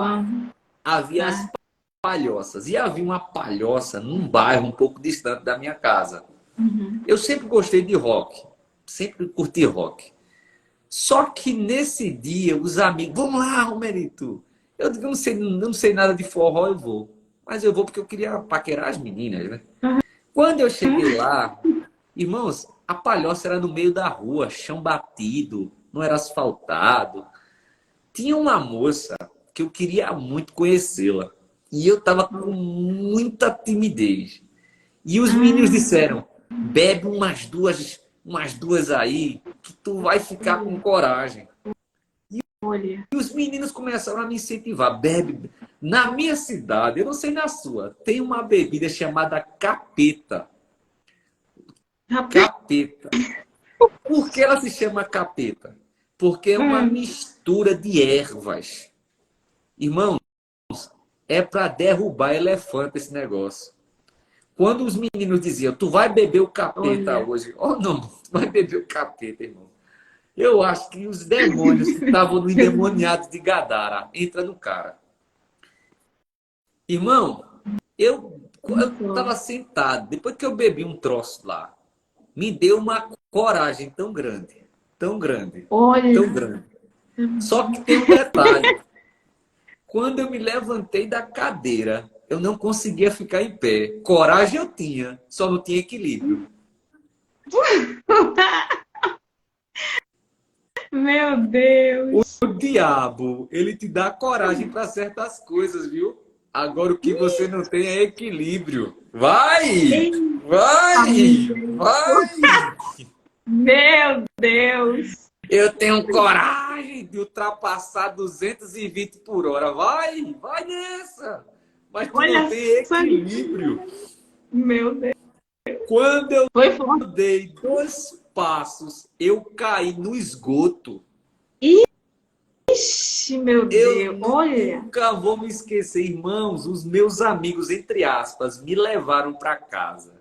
Havia as palhoças. E havia uma palhoça num bairro um pouco distante da minha casa. Eu sempre gostei de rock. Sempre curti rock. Só que nesse dia, os amigos... Vamos lá, Romerito. Eu digo, não sei nada de forró, eu vou. Mas eu vou porque eu queria paquerar as meninas, né? Quando eu cheguei lá, irmãos, a palhoça era no meio da rua, chão batido, não era asfaltado. Tinha uma moça que eu queria muito conhecê-la. E eu tava com muita timidez. E os meninos disseram, bebe umas duas aí, que tu vai ficar com coragem. Olha. E os meninos começaram a me incentivar. Bebe. Na minha cidade, eu não sei na sua, tem uma bebida chamada capeta. Capeta. Por que ela se chama capeta? Porque é uma mistura de ervas. Irmão, é para derrubar elefante esse negócio. Quando os meninos diziam, tu vai beber o capeta Olha. hoje. Oh, não, tu vai beber o capeta, irmão. Eu acho que os demônios que estavam no endemoniado de Gadara entram no cara. Irmão, eu estava sentado, depois que eu bebi um troço lá, me deu uma coragem tão grande, tão grande, tão Olha. grande. Só que tem um detalhe. Quando eu me levantei da cadeira, eu não conseguia ficar em pé. Coragem eu tinha, só não tinha equilíbrio. Meu Deus. O diabo, ele te dá coragem para certas coisas, viu? Agora o que você não tem é equilíbrio. Vai! Eita, Vai! Vai! meu Deus. Eu tenho coragem de ultrapassar 220 por hora. Vai! Vai nessa! Mas tu não Olha tem só. equilíbrio. Meu Deus. Quando eu Foi forte. dei 2 passos, eu caí no esgoto. Ixi, meu Eu Deus. Olha. nunca vou me esquecer, irmãos. Os meus amigos, entre aspas, me levaram para casa.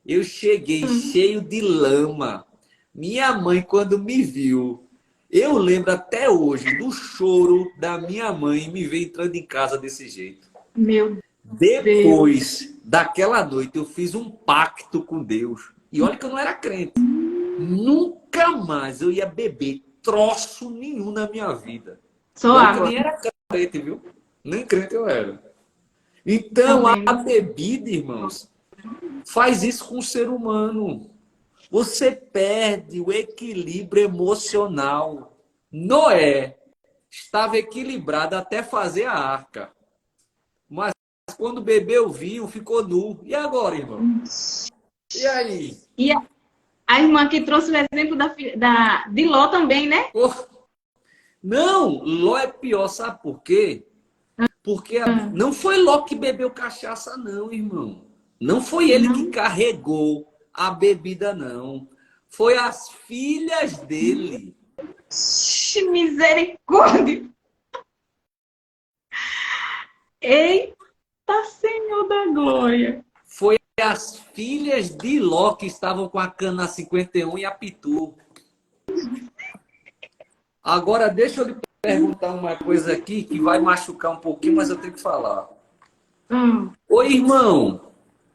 Eu cheguei cheio de lama. Minha mãe, quando me viu, eu lembro até hoje do choro da minha mãe me ver entrando em casa desse jeito. Meu Deus. Depois daquela noite, eu fiz um pacto com Deus. E olha que eu não era crente. Nunca mais eu ia beber troço nenhum na minha vida. Só E olha que eu água. nem era crente, viu? Nem crente eu era. Tá Então, a vendo? bebida, irmãos, faz isso com o ser humano. Você perde o equilíbrio emocional. Noé estava equilibrado até fazer a arca. Mas quando bebeu vinho, ficou nu. E agora, irmão? E aí? E a irmã que trouxe o exemplo de Ló também, né? Pô, não, Ló é pior, sabe por quê? Porque não foi Ló que bebeu cachaça, não, irmão. Não foi ele que Não. carregou a bebida, não. Foi as filhas dele. Ixi, misericórdia. Eita, Senhor da glória. Foi as filhas de Ló que estavam com a cana 51 e a pitu. Agora, deixa eu lhe perguntar uma coisa aqui que vai machucar um pouquinho, mas eu tenho que falar. Hum. Ô, irmão,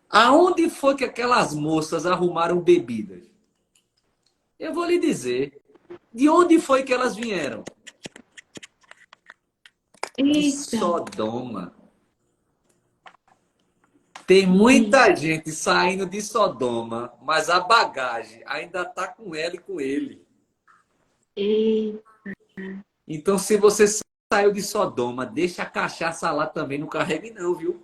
aonde foi que aquelas moças arrumaram bebidas? Eu vou lhe dizer. De onde foi que elas vieram? De Eita. Sodoma. Tem muita gente saindo de Sodoma, mas a bagagem ainda está com ela e com ele. Eita. Então, se você saiu de Sodoma, deixa a cachaça lá também, não carregue não, viu?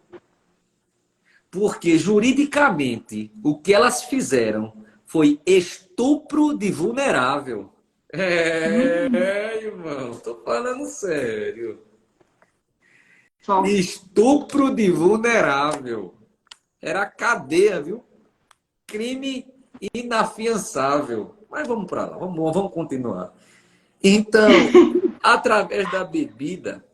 Porque, juridicamente, o que elas fizeram foi estupro de vulnerável. Irmão, tô falando sério. Forte. Estupro de vulnerável. Era cadeia, viu? Crime inafiançável. Mas vamos para lá, vamos continuar. Então, através da bebida,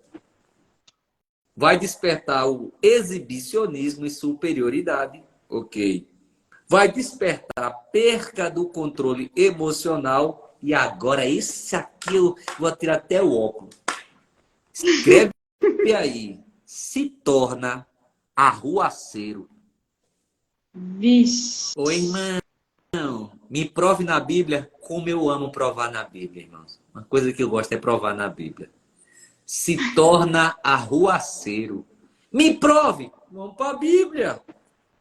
vai despertar o exibicionismo e superioridade, ok? Vai despertar a perca do controle emocional. E agora, esse aqui eu vou tirar até o óculos. Escreve aí. Se torna arruaceiro. Vixe. Ô, irmão, me prove na Bíblia como eu amo provar na Bíblia, irmãos. Uma coisa que eu gosto é provar na Bíblia. Se torna arruaceiro. Me prove! Vamos para a Bíblia.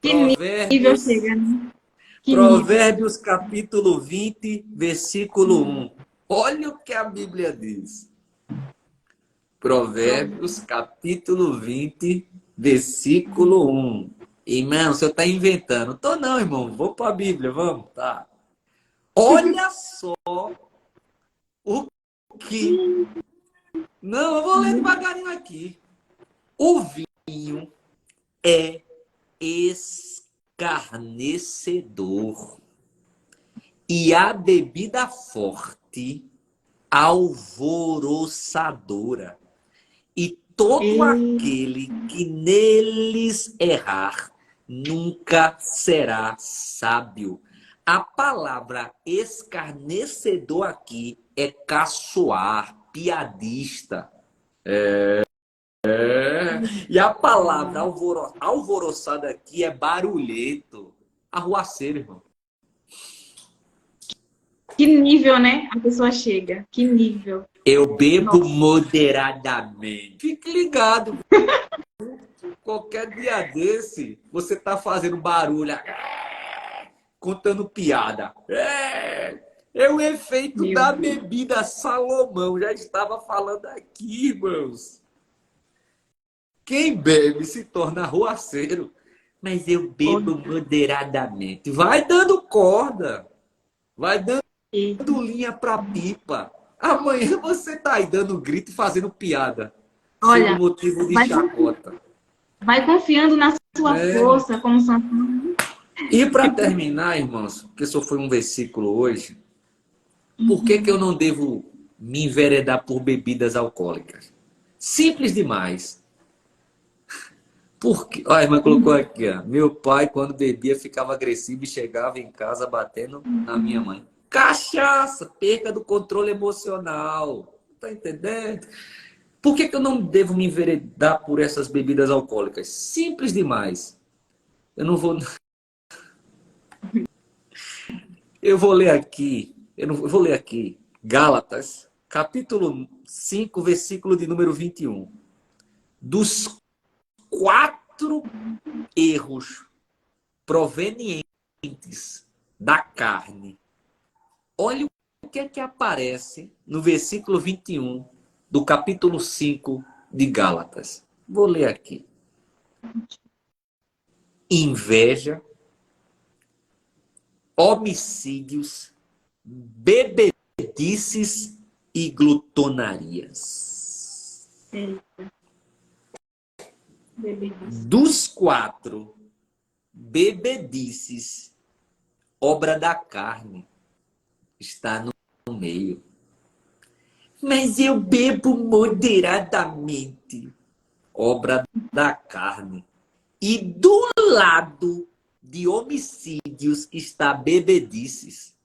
Que nível Provérbios, chega, né? Que nível. Provérbios capítulo 20, versículo 1. Olha o que a Bíblia diz. Provérbios capítulo 20, versículo 1. Irmão, você está inventando. Tô não, irmão. Vou para a Bíblia, vamos. Tá. Olha só o que... Não, eu vou ler devagarinho aqui. O vinho é escarnecedor E a bebida forte, alvoroçadora. E todo E... aquele que neles errar, nunca será sábio. A palavra escarnecedor aqui é caçoar, piadista. E a palavra alvoroçada aqui é barulhento. Arruaceiro, irmão. Que nível, né? A pessoa chega. Que nível. Eu bebo Nossa. moderadamente. Fique ligado. Qualquer dia desse, você tá fazendo barulho, contando piada. É o efeito Meu da Deus. bebida Salomão. Já estava falando aqui, irmãos. Quem bebe se torna arruaceiro. Mas eu bebo Olha. moderadamente. Vai dando corda. Vai dando E... linha pra pipa. Amanhã você tá aí dando grito e fazendo piada. Sendo Olha, motivo de vai, chacota. vai confiando na sua É. força, como Santana. E para terminar, irmãos, porque só foi um versículo hoje, por que eu não devo me enveredar por bebidas alcoólicas? Simples demais. Porque, ó, a irmã colocou aqui, ó, meu pai, quando bebia, ficava agressivo e chegava em casa batendo na minha mãe. Cachaça, perca do controle emocional. Tá entendendo? Por que eu não devo me enveredar por essas bebidas alcoólicas? Simples demais. Eu não vou. Eu vou ler aqui. Eu vou ler aqui. Gálatas, capítulo 5, versículo de número 21. Dos 4 erros provenientes da carne. Olha o que é que aparece no versículo 21 do capítulo 5 de Gálatas. Vou ler aqui. Inveja, homicídios, bebedices e glutonarias. Dos 4, bebedices, obra da carne, está no meio. Mas eu bebo moderadamente, obra da carne. E do lado de homicídios está bebedices.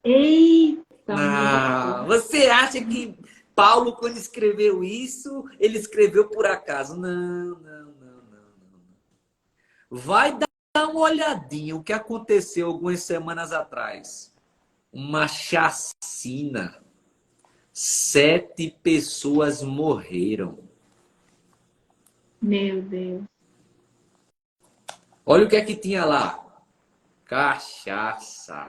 Eita, meu Deus. Você acha que Paulo, quando escreveu isso, ele escreveu por acaso? Não, não, não, não. Vai dar uma olhadinha o que aconteceu algumas semanas atrás. Uma chacina. 7 pessoas morreram. Meu Deus. Olha o que é que tinha lá. Cachaça.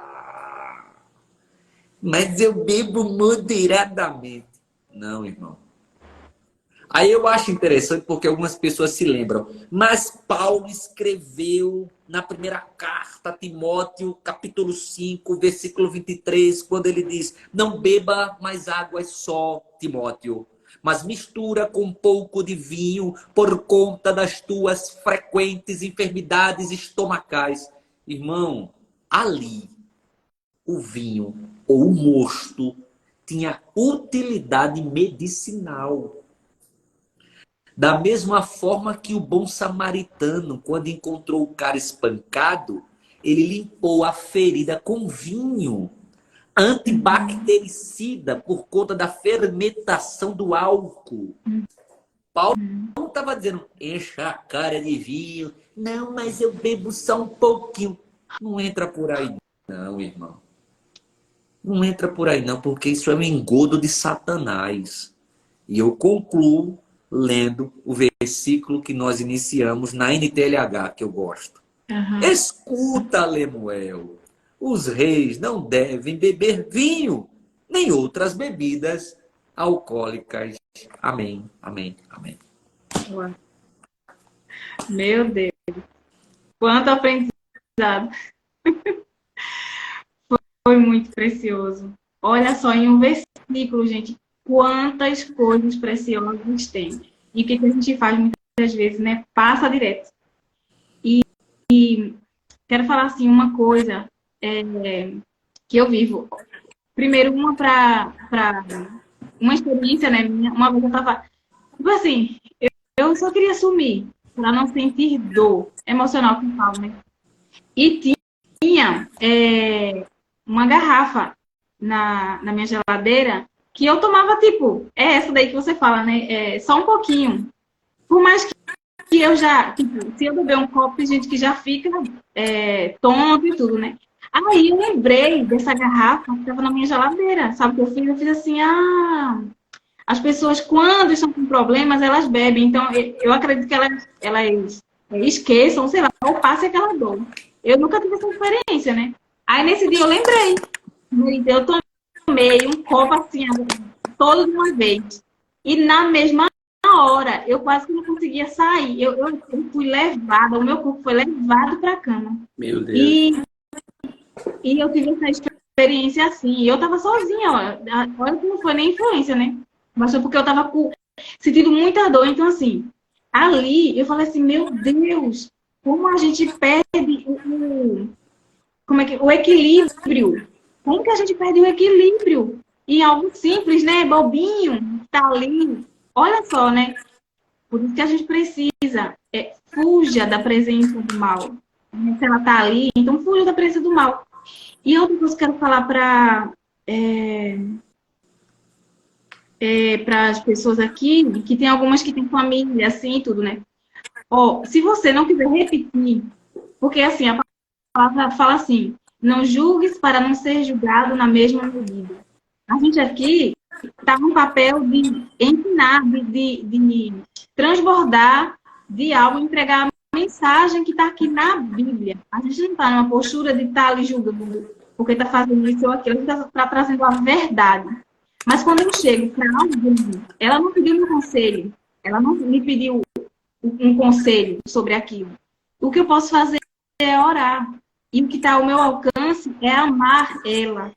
Mas eu bebo moderadamente. Não, irmão. Aí eu acho interessante porque algumas pessoas se lembram. Mas Paulo escreveu na primeira carta a Timóteo, capítulo 5, versículo 23, quando ele diz: não beba mais águas só, Timóteo, mas mistura com um pouco de vinho por conta das tuas frequentes enfermidades estomacais. Irmão, ali o vinho ou o mosto tinha utilidade medicinal. Da mesma forma que o bom samaritano, quando encontrou o cara espancado, ele limpou a ferida com vinho, antibactericida por conta da fermentação do álcool. Paulo não estava dizendo, encha a cara de vinho. Não, mas eu bebo só um pouquinho. Não entra por aí não, irmão. Não entra por aí não, porque isso é um engodo de Satanás. E eu concluo lendo o versículo que nós iniciamos na NTLH, que eu gosto. Aham. Escuta, Lemuel, os reis não devem beber vinho, nem outras bebidas alcoólicas. Amém, amém, amém. Uau. Meu Deus. Quanto aprendizado. Foi muito precioso. Olha só, em um versículo, gente, quantas coisas preciosas tem. E o que a gente faz muitas vezes, né? Passa direto. E quero falar assim uma coisa. que eu vivo. Primeiro, uma experiência, né? Uma vez eu tava, tipo assim, eu só queria sumir, para não sentir dor emocional que eu falo, né? E tinha uma garrafa na minha geladeira que eu tomava, tipo, é essa daí que você fala, né? Só um pouquinho. Por mais que eu já, tipo, se eu beber um copo, tem gente que já fica tonto e tudo, né? Aí eu lembrei dessa garrafa que estava na minha geladeira. Sabe o que eu fiz? Eu fiz assim, as pessoas, quando estão com problemas, elas bebem. Então, eu acredito que elas esqueçam, sei lá, ou passem aquela dor. Eu nunca tive essa experiência, né? Aí, nesse dia, eu lembrei. Eu tomei um copo assim, todo de uma vez. E na mesma hora, eu quase que não conseguia sair. Eu fui levada, o meu corpo foi levado para a cama. Meu Deus. E eu tive essa experiência assim. E eu tava sozinha, ó. Olha que não foi nem influência, né? Mas foi porque eu tava sentindo muita dor. Então, assim, ali eu falei assim, meu Deus, como a gente perde o equilíbrio. Como que a gente perde o equilíbrio em algo simples, né? Bobinho, tá ali. Olha só, né? Por isso que a gente precisa, fuja da presença do mal. Se ela tá ali, então fuja da presença do mal. E outra coisa que eu quero falar para as pessoas aqui, que tem algumas que têm família, assim, e tudo, né? Ó, se você não quiser repetir, porque assim, a palavra fala assim, não julgues para não ser julgado na mesma medida. A gente aqui está no papel de ensinar, de transbordar de algo, entregar a mensagem que está aqui na Bíblia. A gente não está numa postura de estar ali julgando porque está fazendo isso ou aquilo, a gente está trazendo a verdade. Mas quando eu chego para alguém, ela não pediu meu conselho, ela não me pediu um conselho sobre aquilo. O que eu posso fazer é orar. E o que está ao meu alcance é amar ela.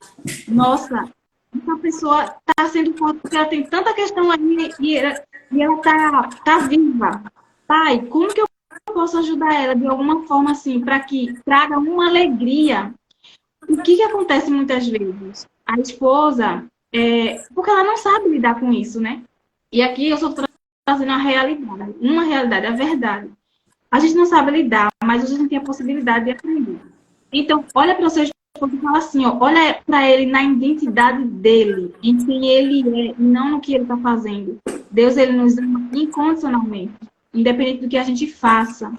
Nossa, essa pessoa está sendo forte porque ela tem tanta questão aí e ela tá viva. Pai, como que eu posso ajudar ela de alguma forma assim, para que traga uma alegria? O que acontece muitas vezes? A esposa, porque ela não sabe lidar com isso, né? E aqui eu sou trazendo uma realidade, a verdade. A gente não sabe lidar, mas a gente tem a possibilidade de aprender. Então, olha para o seu esposo e fala assim, ó, olha para ele na identidade dele, em quem ele é, e não no que ele está fazendo. Deus, ele nos ama incondicionalmente, independente do que a gente faça.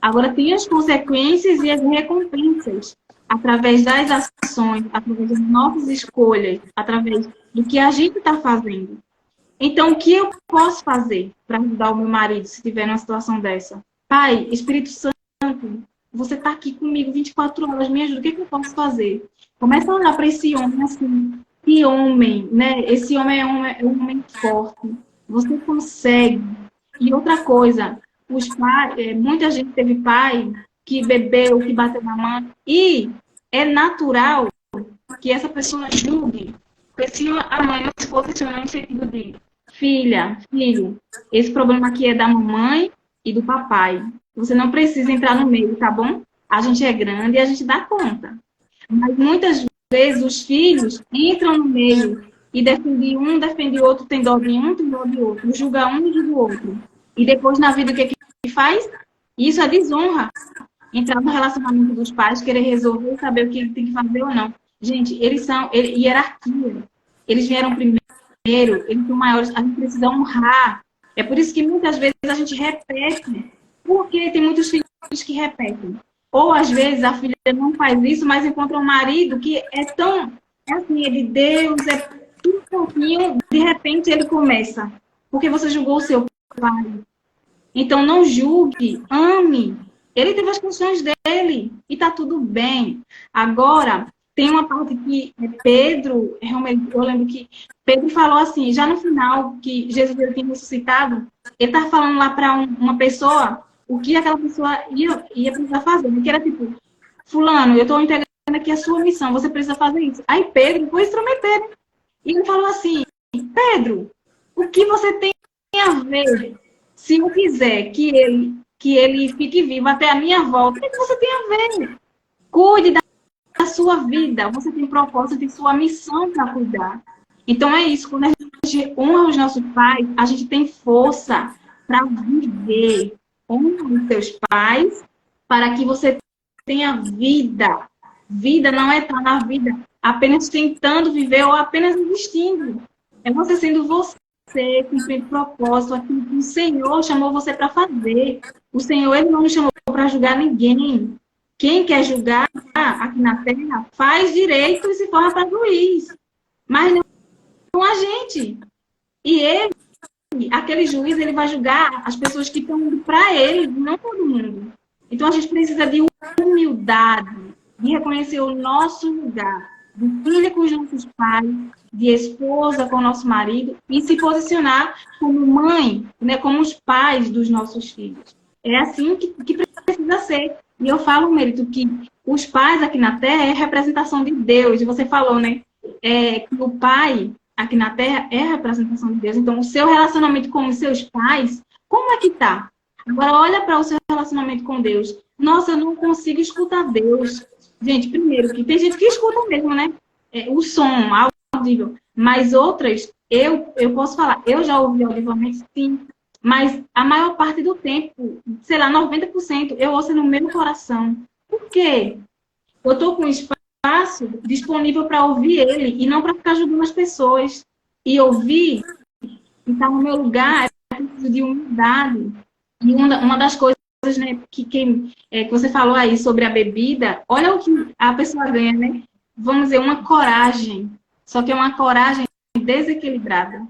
Agora, tem as consequências e as recompensas, através das ações, através das nossas escolhas, através do que a gente está fazendo. Então, o que eu posso fazer para ajudar o meu marido se estiver numa situação dessa? Pai, Espírito Santo, você está aqui comigo 24 horas, me ajuda, o que eu posso fazer? Começa a olhar para esse homem assim, que homem, né? Esse homem é um homem forte, você consegue. E outra coisa, os pais, muita gente teve pai que bebeu, que bateu na mãe, e é natural que essa pessoa julgue, porque se a mãe se posiciona no sentido de filha, filho, esse problema aqui é da mamãe e do papai. Você não precisa entrar no meio, tá bom? A gente é grande e a gente dá conta. Mas muitas vezes os filhos entram no meio e defendem um, defende o outro, tem dó de um, tem dó de outro, julga um e julga o outro. E depois na vida o que é que faz? Isso é desonra. Entrar no relacionamento dos pais, querer resolver, saber o que tem que fazer ou não. Gente, eles são hierarquia. Eles vieram primeiro, eles são maiores, a gente precisa honrar. É por isso que muitas vezes a gente repete. Porque tem muitos filhos que repetem. Ou às vezes a filha não faz isso, mas encontra um marido que é tão, assim, é de Deus, é tudo pouquinho, de repente ele começa. Porque você julgou o seu pai. Então não julgue, ame. Ele teve as questões dele e tá tudo bem. Agora, tem uma parte que Pedro, realmente, eu lembro que Pedro falou assim, já no final, que Jesus ele tinha ressuscitado, ele tá falando lá para uma pessoa o que aquela pessoa ia precisar fazer. Que era tipo, fulano, eu estou entregando aqui a sua missão, você precisa fazer isso. Aí Pedro foi intrometer, né? E ele falou assim, Pedro, o que você tem a ver se eu quiser que ele fique vivo até a minha volta? O que você tem a ver? Cuide da sua vida, você tem propósito, tem sua missão para cuidar. Então é isso, quando a gente honra os nossos pais, a gente tem força para viver. Honra os seus pais para que você tenha vida. Vida não é estar na vida apenas tentando viver ou apenas existindo. É você sendo você, cumprindo propósito, aquilo que o Senhor chamou você para fazer. O Senhor, Ele não nos chamou para julgar ninguém. Quem quer julgar aqui na Terra faz direito e se forma para juiz. Mas não a gente. E ele, aquele juiz, ele vai julgar as pessoas que estão indo para ele, não todo mundo. Então a gente precisa de humildade, de reconhecer o nosso lugar, de filha com os nossos pais, de esposa com o nosso marido e se posicionar como mãe, né, como os pais dos nossos filhos. É assim que precisa ser. E eu falo, Mérito, que os pais aqui na Terra é representação de Deus. E você falou, né, que o pai aqui na Terra é a representação de Deus. Então, o seu relacionamento com os seus pais, como é que tá? Agora, olha para o seu relacionamento com Deus. Nossa, eu não consigo escutar Deus. Gente, primeiro, que tem gente que escuta mesmo, né? O som audível. Mas outras, eu posso falar, eu já ouvi audivelmente, sim. Mas a maior parte do tempo, sei lá, 90%, eu ouço no meu coração. Por quê? Eu estou com um espaço disponível para ouvir ele e não para ficar julgando as pessoas. E ouvir, e estar no meu lugar, é preciso de humildade. E uma das coisas, né, que você falou aí sobre a bebida, olha o que a pessoa ganha, né? Vamos dizer, uma coragem. Só que é uma coragem desequilibrada.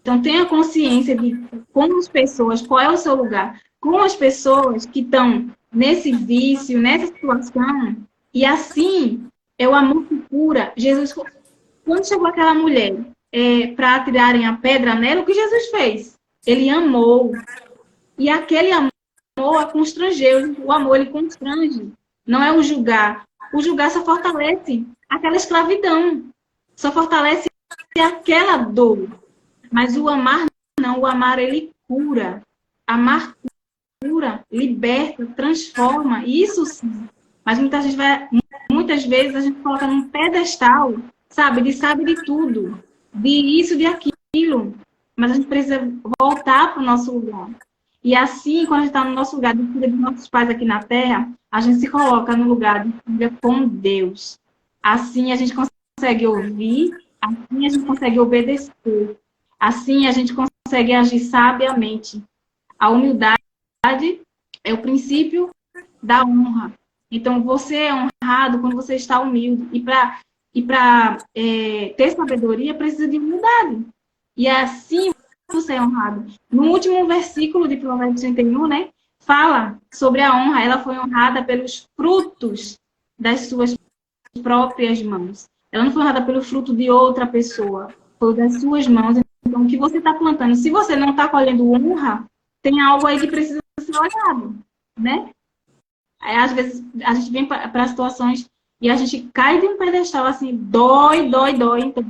Então, tenha consciência de como as pessoas, qual é o seu lugar, com as pessoas que estão nesse vício, nessa situação, e assim é o amor que cura. Jesus, quando chegou aquela mulher para atirarem a pedra nela, o que Jesus fez? Ele amou. E aquele amor a constrangeu. O amor, ele constrange. Não é o julgar. O julgar só fortalece aquela escravidão. Só fortalece aquela dor. Mas o amar não, o amar ele cura. Amar cura, liberta, transforma, isso sim. Mas muitas vezes a gente coloca num pedestal, sabe de tudo, de isso, de aquilo. Mas a gente precisa voltar para o nosso lugar. E assim, quando a gente está no nosso lugar de filha dos nossos pais aqui na Terra, a gente se coloca no lugar de filha com Deus. Assim a gente consegue ouvir, assim a gente consegue obedecer. Assim, a gente consegue agir sabiamente. A humildade é o princípio da honra. Então, você é honrado quando você está humilde. E para ter sabedoria, precisa de humildade. E assim você é honrado. No último versículo de Provérbios 31, né, fala sobre a honra. Ela foi honrada pelos frutos das suas próprias mãos. Ela não foi honrada pelo fruto de outra pessoa. Foi das suas mãos. Então, o que você está plantando, se você não está colhendo honra, tem algo aí que precisa ser olhado, né? Aí, às vezes, a gente vem para situações e a gente cai de um pedestal, assim, dói. Então,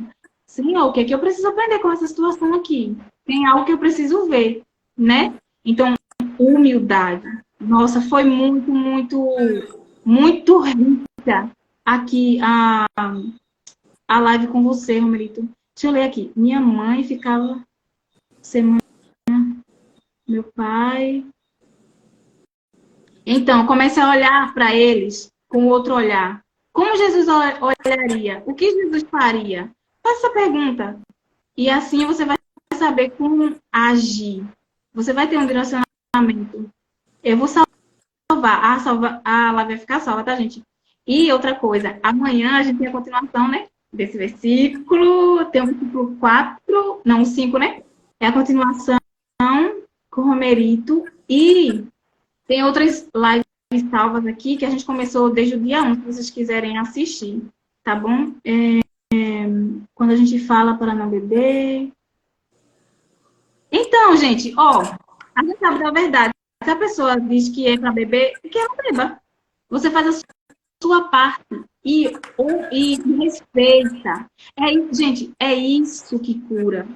Senhor, o que é que eu preciso aprender com essa situação aqui? Tem algo que eu preciso ver, né? Então, humildade. Nossa, foi muito, muito, muito rica aqui a live com você, Romerito. Deixa eu ler aqui. Minha mãe ficava semana, meu pai. Então, comece a olhar para eles com outro olhar. Como Jesus olharia? O que Jesus faria? Faça essa pergunta. E assim você vai saber como agir. Você vai ter um direcionamento. Eu vou salvar. A live vai ficar salva, tá, gente? E outra coisa, amanhã a gente tem a continuação, né? Desse versículo, tem o versículo 4, não, o 5, né? É a continuação com o Romerito. E tem outras lives salvas aqui que a gente começou desde o dia 1, se vocês quiserem assistir, tá bom? Quando a gente fala para não beber. Então, gente, ó, a gente sabe da verdade. Se a pessoa diz que é para beber, que ela beba. Você faz a sua parte e respeita. Gente, é isso que cura.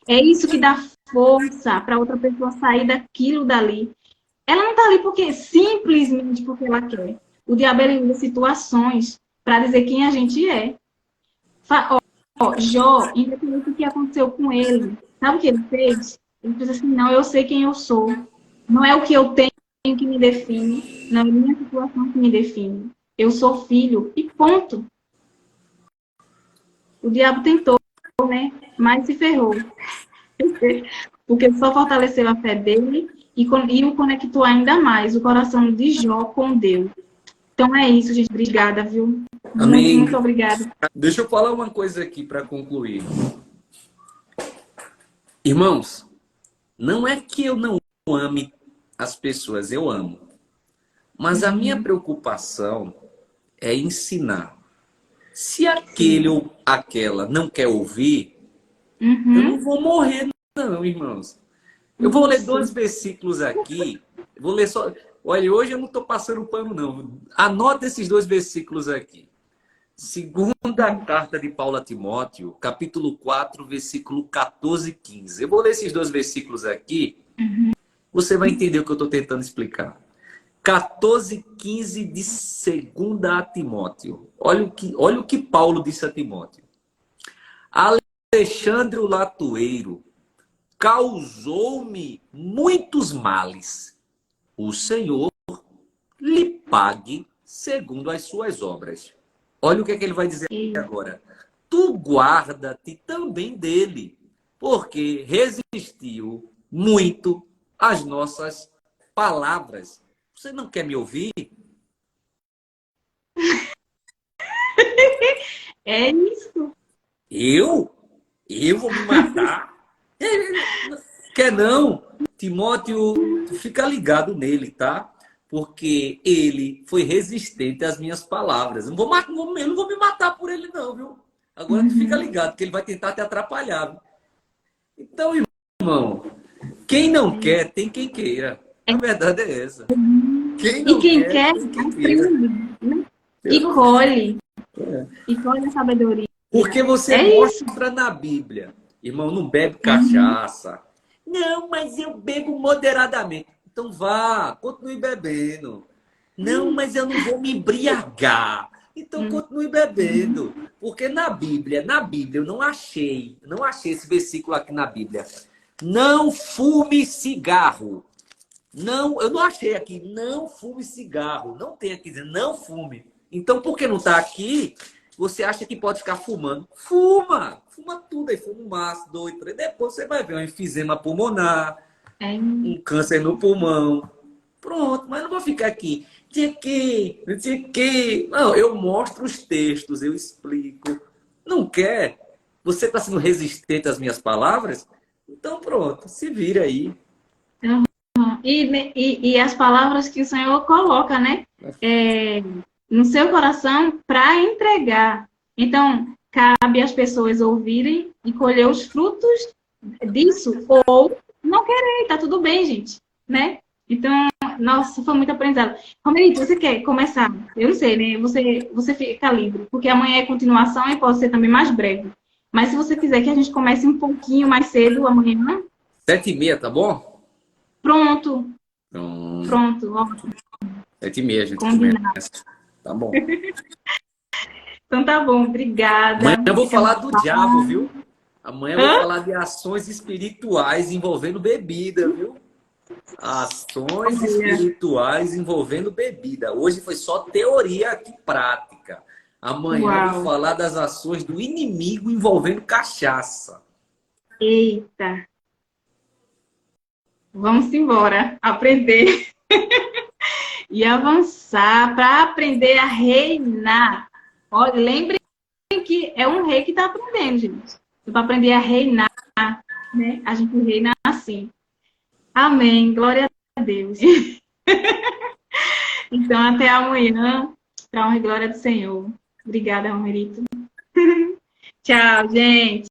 É isso que dá força para outra pessoa sair daquilo dali. Ela não está ali simplesmente porque ela quer. O diabo ele usa situações para dizer quem a gente é. Jó, independente do que aconteceu com ele, sabe o que ele fez? Ele fez assim, não, eu sei quem eu sou. Não é o que eu tenho que me define, não é a minha situação que me define. Eu sou filho e ponto. O diabo tentou, né? Mas se ferrou. Porque só fortaleceu a fé dele e o conectou ainda mais, o coração de Jó com Deus. Então é isso, gente. Obrigada, viu? Amém. Muito obrigada. Deixa eu falar uma coisa aqui para concluir. Irmãos, não é que eu não ame as pessoas, eu amo. Mas a minha preocupação é ensinar. Se aquele ou aquela não quer ouvir, eu não vou morrer, não, irmãos. Eu vou ler 2 versículos aqui. Eu vou ler só. Olha, hoje eu não estou passando pano, não. Anota esses 2 versículos aqui. Segunda carta de Paulo a Timóteo, capítulo 4, versículo 14 e 15. Eu vou ler esses 2 versículos aqui. Você vai entender o que eu estou tentando explicar. 14 e 15 de 2 a Timóteo. Olha o que Paulo disse a Timóteo. Alexandre o Latueiro causou-me muitos males. O Senhor lhe pague segundo as suas obras. Olha o que ele vai dizer agora. Tu guarda-te também dele, porque resistiu muito às nossas palavras. Você não quer me ouvir? É isso. Eu? Eu vou me matar? Quer não? Timóteo, fica ligado nele, tá? Porque ele foi resistente às minhas palavras. Eu não vou me matar por ele, não, viu? Agora tu fica ligado, que ele vai tentar te atrapalhar. Viu? Então, irmão, quem não quer, tem quem queira. A verdade é essa. Quem não quer, tem quem queira. E colhe. E colhe a sabedoria. Porque você mostra na Bíblia. Irmão, não bebe cachaça. Não, mas eu bebo moderadamente. Então vá, continue bebendo. Não, mas eu não vou me embriagar. Então continue bebendo. Porque na Bíblia eu não achei esse versículo aqui na Bíblia. Não fume cigarro. Não, eu não achei aqui. Não fume cigarro. Não tem aqui dizendo não fume. Então, por que não está aqui? Você acha que pode ficar fumando? Fuma! Fuma tudo aí. Fuma um maço, 2, 3. Depois você vai ver um enfisema pulmonar, um câncer no pulmão. Pronto, mas não vou ficar aqui. Não sei o quê. Não, eu mostro os textos, eu explico. Não quer? Você está sendo resistente às minhas palavras? Então pronto, se vira aí. E as palavras que o Senhor coloca, né? No seu coração para entregar. Então, cabe às pessoas ouvirem e colher os frutos disso, ou não querer, tá tudo bem, gente, né? Então, nossa, foi muito aprendizado. Romerito, você quer começar? Eu não sei, né? Você fica livre, porque amanhã é continuação e pode ser também mais breve. Mas se você quiser que a gente comece um pouquinho mais cedo amanhã... 7h30, tá bom? Pronto. Pronto, ótimo. 7h30 a gente começa. Tá bom. Então tá bom, obrigada. Amanhã eu vou falar do diabo, viu? Amanhã eu vou falar de ações espirituais envolvendo bebida, viu? Ações espirituais envolvendo bebida. Hoje foi só teoria aqui prática. Amanhã eu vou falar das ações do inimigo envolvendo cachaça. Eita. Vamos embora, aprender. E avançar para aprender a reinar. Olha, lembrem que é um rei que está aprendendo, gente. Para aprender a reinar, né? A gente reina assim. Amém. Glória a Deus. Então, até amanhã. Para a honra e glória do Senhor. Obrigada, Romerito. Tchau, gente.